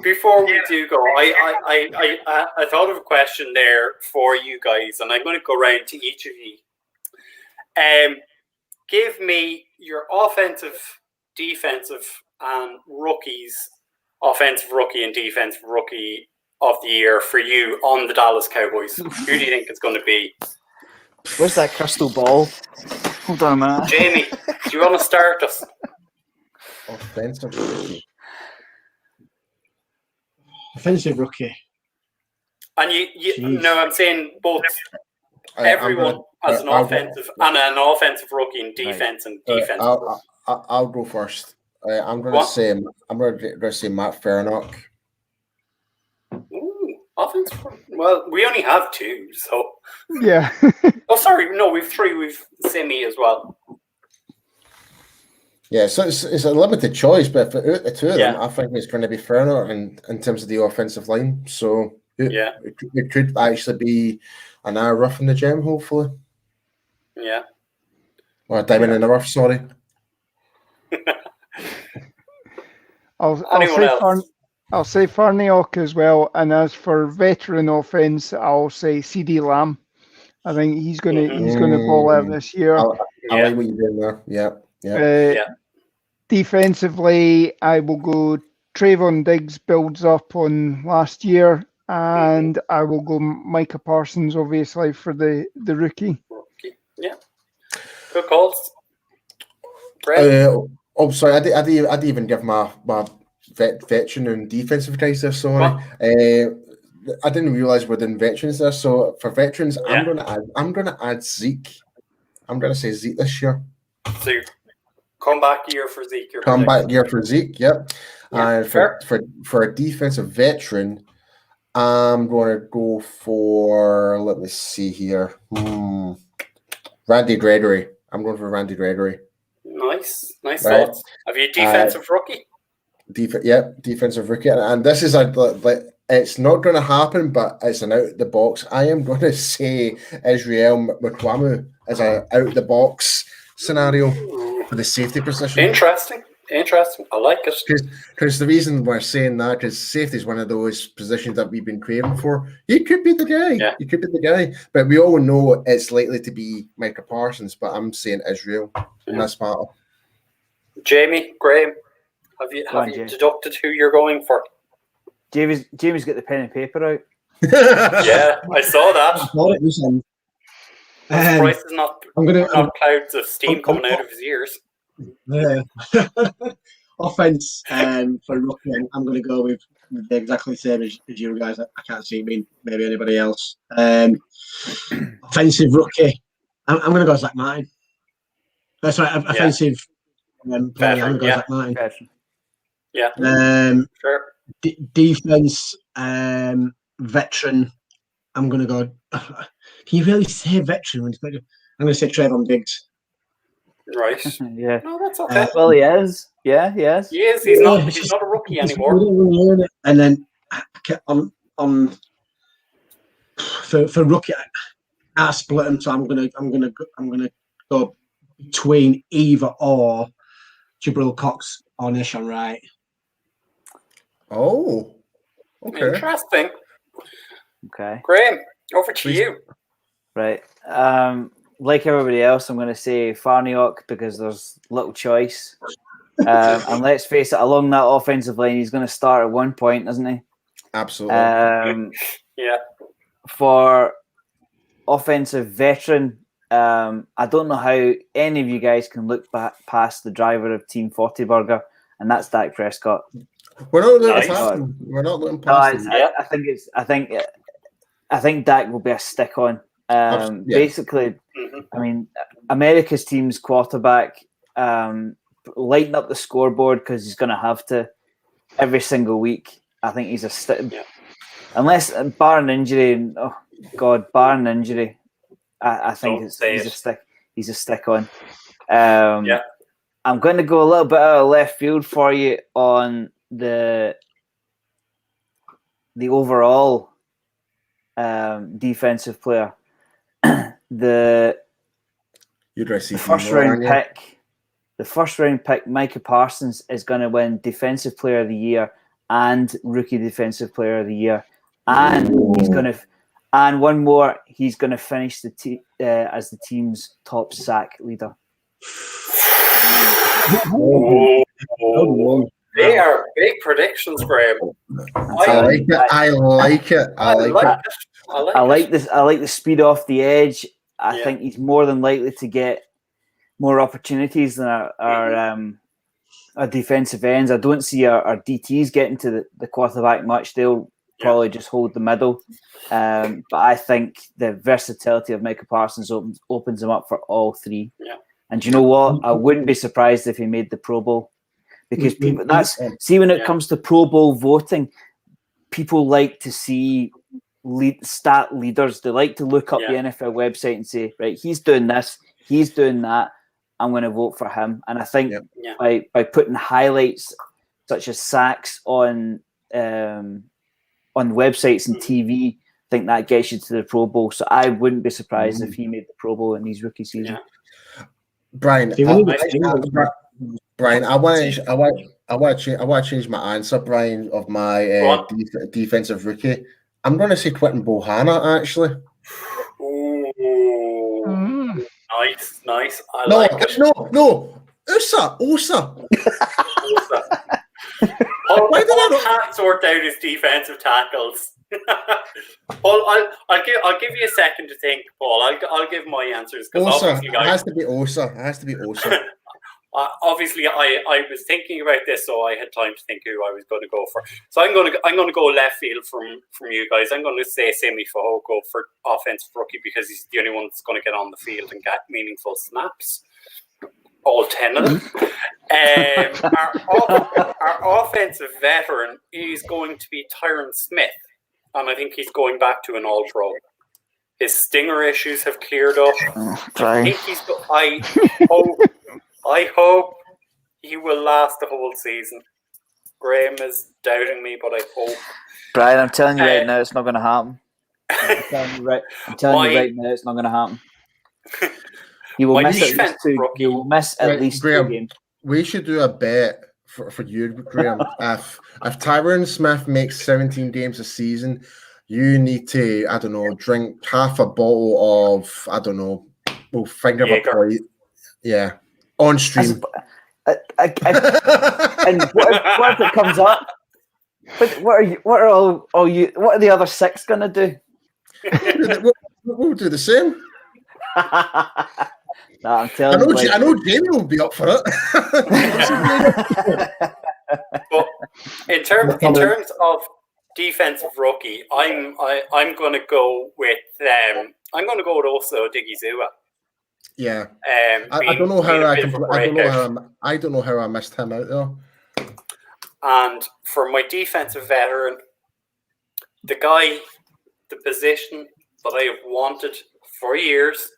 before we do go, I thought of a question there for you guys, and I'm going to go around to each of you. give me your offensive, defensive, and rookies, offensive rookie and defensive rookie of the year for you on the Dallas Cowboys. Who do you think it's going to be? Where's that crystal ball? Hold on a minute. Jamie, do you want to start us? Offensive rookie. Offensive rookie. And you know, I'm saying both everyone as an I'll offensive and an offensive rookie in defense and defensive. I'll go first. I'm going to say Matt Farnock. Ooh, offensive. Well, we only have two, so. Yeah. Oh, sorry. No, we've three. We've Simi as well. Yeah, so it's a limited choice, but for the two of them, I think it's going to be Farnock in terms of the offensive line. So it could actually be an hour rough in the gym, hopefully. Yeah. Or a diamond in the rough, sorry. I'll say Farniok as well, and as for veteran offense, I'll say CD Lamb. I think he's gonna ball out this year. I like what you're doing there. Yeah. Defensively, I will go Trayvon Diggs builds up on last year, and I will go Micah Parsons, obviously, for the rookie. Yeah. Good calls. Sorry, I didn't even give my veteran and defensive guys there. Sorry, I didn't realize we're doing veterans there. So for veterans, I'm gonna add Zeke. I'm gonna say Zeke this year. So comeback year for Zeke. Comeback year for Zeke. Yep. And for a defensive veteran, I'm going to go for. Let me see here. Randy Gregory. I'm going for Randy Gregory. Nice thoughts. Have you a defensive rookie? Defensive rookie, and this is it's not going to happen, but it's an out of the box. I am going to say Israel McQuamu as an out of the box scenario for the safety position. Interesting. I like it. Because the reason we're saying that is safety is one of those positions that we've been craving for. You could be the guy. Yeah. You could be the guy. But we all know it's likely to be Micah Parsons, but I'm saying Israel in this battle. Jamie, Graham, have you deducted who you're going for? Jamie's got the pen and paper out. Yeah, I saw that. I thought it was Bryce is not clouds of steam coming out of his ears. Yeah. Offense for rookie, I'm going to go with exactly the same as you guys. I can't see maybe anybody else. Offensive rookie, I'm going to go Zach Martin. That's right. Offensive player, I'm going to go Zach Martin. Yeah. Sure. Defense veteran, I'm going to go. Can you really say veteran? I'm going to say Trayvon Diggs. Right. Yeah. No, that's okay. Well, he is. Yeah, he is. He is. He's not a rookie anymore. And then for rookie, I split them. So I'm gonna go between either or Jabril Cox or Nashon Wright. Oh, okay. Interesting. Okay. Graham, over to you. Right. Like everybody else, I'm going to say Farniok because there's little choice. And let's face it, along that offensive line, he's going to start at one point, isn't he? Absolutely. Yeah. For offensive veteran, I don't know how any of you guys can look past the driver of Team 40 Burger, and that's Dak Prescott. We're not looking past him. I think Dak will be a stick on. Basically, I mean, America's team's quarterback lighting up the scoreboard because he's going to have to every single week. I think he's a stick. Yeah. Unless, barring injury, I think he's a stick. He's a stick on. I'm going to go a little bit out of left field for you on the overall defensive player. The first round pick, Micah Parsons, is going to win Defensive Player of the Year and Rookie Defensive Player of the Year, and he's one more. He's going to finish as the team's top sack leader. Oh, they are big predictions, Graham. I like it. I like it. I like it. I like this. I like the speed off the edge. I Yeah. think he's more than likely to get more opportunities than our defensive ends. I don't see our DTs getting to the quarterback much. They'll probably just hold the middle. But I think the versatility of Micah Parsons opens him up for all three. Yeah. And you know what? I wouldn't be surprised if he made the Pro Bowl. Because people when it comes to Pro Bowl voting, people like to see stat leaders. They like to look up the NFL website and say, right, he's doing this, he's doing that. I'm going to vote for him. And I think by putting highlights such as sacks on websites and TV, I think that gets you to the Pro Bowl. So I wouldn't be surprised if he made the Pro Bowl in his rookie season. Brian, Brian, I want to change my answer, Brian, of my defensive rookie. I'm going to say Quentin Bohanna, actually. Ooh. Nice. I like it. No. Usa. Why did I not sort out his defensive tackles? Paul, I'll give you a second to think, Paul. I'll give my answers because obviously, guys, it has to be Osa. Obviously, I was thinking about this, so I had time to think who I was going to go for. So I'm going to go left field from you guys. I'm going to say Simi Fehoko for offensive rookie because he's the only one that's going to get on the field and get meaningful snaps. All 10 of them. Our offensive veteran is going to be Tyron Smith, and I think he's going back to an all-pro. His stinger issues have cleared up. I hope he will last the whole season. Graham is doubting me, but I hope. Brian, I'm telling you right now, it's not going to happen. I'm telling you right now, it's not going to happen. You will miss at least Graham, 2 games. We should do a bet for you, Graham. if Tyron Smith makes 17 games a season, you need to, I don't know, drink half a bottle of, I don't know, we'll think of a point. Yeah. On stream. And what if it comes up? What are the other 6 going to do? We'll do the same. I'm telling you. I know Jamie will be up for it. But in terms of defensive rookie, I'm going to go with also Digizua. Yeah, I don't know how I don't know how I missed him out though. And for my defensive veteran, the position that I have wanted for years,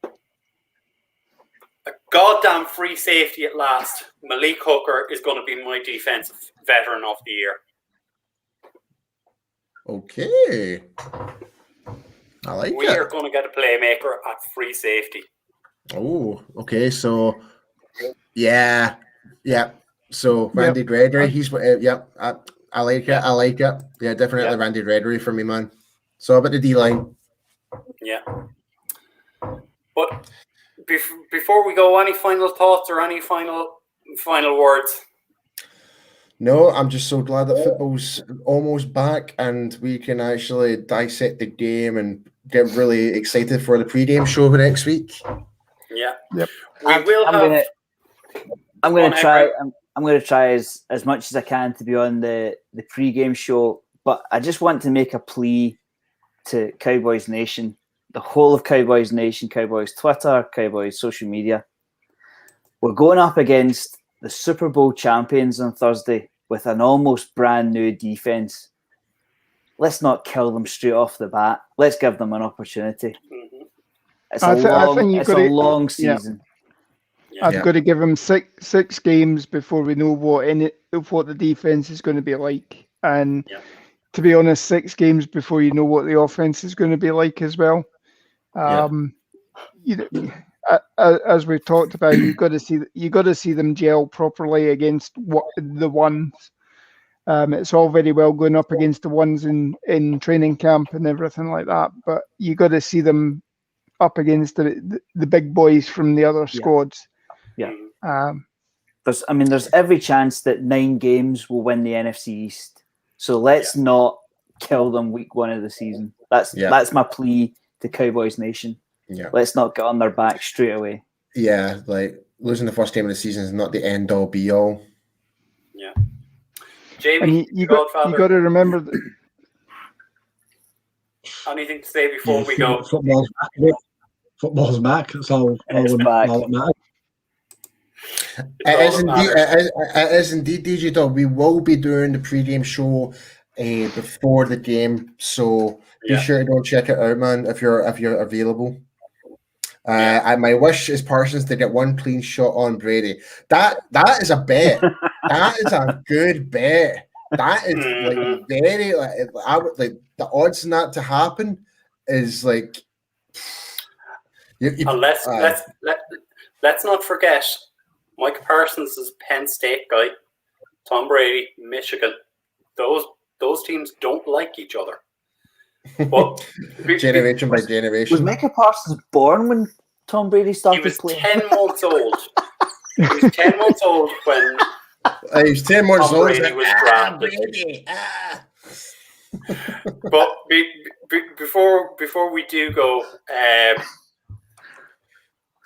a goddamn free safety at last. Malik Hooker is going to be my defensive veteran of the year. Okay, I like we are going to get a playmaker at free safety. Oh, okay. So, yeah. So Randy Gregory, he's I like it. Yeah, definitely Randy Gregory for me, man. So about the D line. Yeah. But before we go, any final thoughts or any final words? No, I'm just so glad that football's almost back and we can actually dissect the game and get really excited for the pre-game show next week. Yeah. Yep. I'm going to try as much as I can to be on the pre-game show, but I just want to make a plea to Cowboys Nation, the whole of Cowboys Nation, Cowboys Twitter, Cowboys social media. We're going up against the Super Bowl champions on Thursday with an almost brand new defense. Let's not kill them straight off the bat. Let's give them an opportunity. Mm-hmm. It's a long season. Yeah. I've got to give them six games before we know what the defense is going to be like. And to be honest, 6 games before you know what the offense is going to be like as well. As we've talked about, you got to see them gel properly against the ones. It's all very well going up against the ones in training camp and everything like that, but you got to see them up against the big boys from the other squads. Yeah. Um, There's every chance that 9 games will win the NFC East. So let's not kill them week 1 of the season. That's my plea to Cowboys Nation. Yeah. Let's not get on their back straight away. Yeah, like losing the first game of the season is not the end all be all. Yeah. Jamie, and you got to remember that. Anything to say before we go? Football's back. Isn't it? Football's back. That's all back. that matters. It is indeed, DJ Dog. We will be doing the pre-game show before the game, so be sure to go check it out, man. If you're available. And my wish is Parsons to get one clean shot on Brady. That is a bet. That is a good bet. That is like very I would like the odds on that to happen is like. Let's not forget Mike Parsons is Penn State guy, Tom Brady, Michigan. Those teams don't like each other. But generation by generation. Was Micah Parsons born when Tom Brady started playing? He was 10 months old. He was 10 months old when he was 10 months old. Brady was drafted. But before we do go,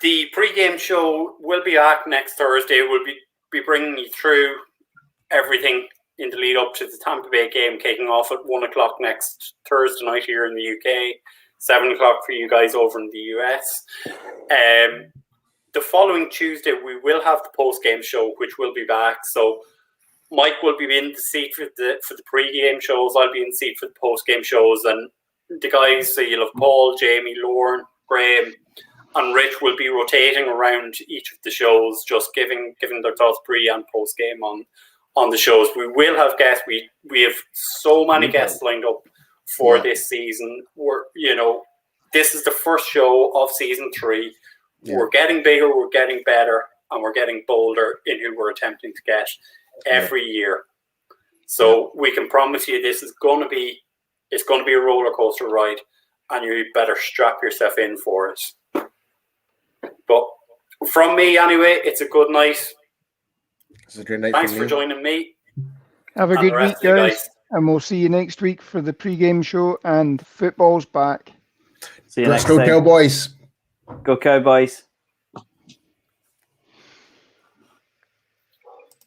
the pre-game show will be back next Thursday. We'll be bringing you through everything in the lead up to the Tampa Bay game kicking off at 1 o'clock next Thursday night here in the UK, 7 o'clock for you guys over in the US. The following Tuesday, we will have the post-game show, which will be back. So Mike will be in the seat for the pre-game shows. I'll be in the seat for the post-game shows. And the guys, so you'll have Paul, Jamie, Lauren, Graham, and Rich will be rotating around each of the shows, just giving their thoughts pre and post game on the shows. We will have guests. We have so many guests lined up for this season. This is the first show of season 3. Yeah. We're getting bigger, we're getting better, and we're getting bolder in who we're attempting to get every year. So we can promise you this is going to be a roller coaster ride, and you better strap yourself in for it. But from me, anyway, it's a good night. It's a good night. Thanks for joining me. Have a good week, guys. And we'll see you next week for the pre-game show and football's back. See you Let's next go, time. Cowboys. Go Cowboys.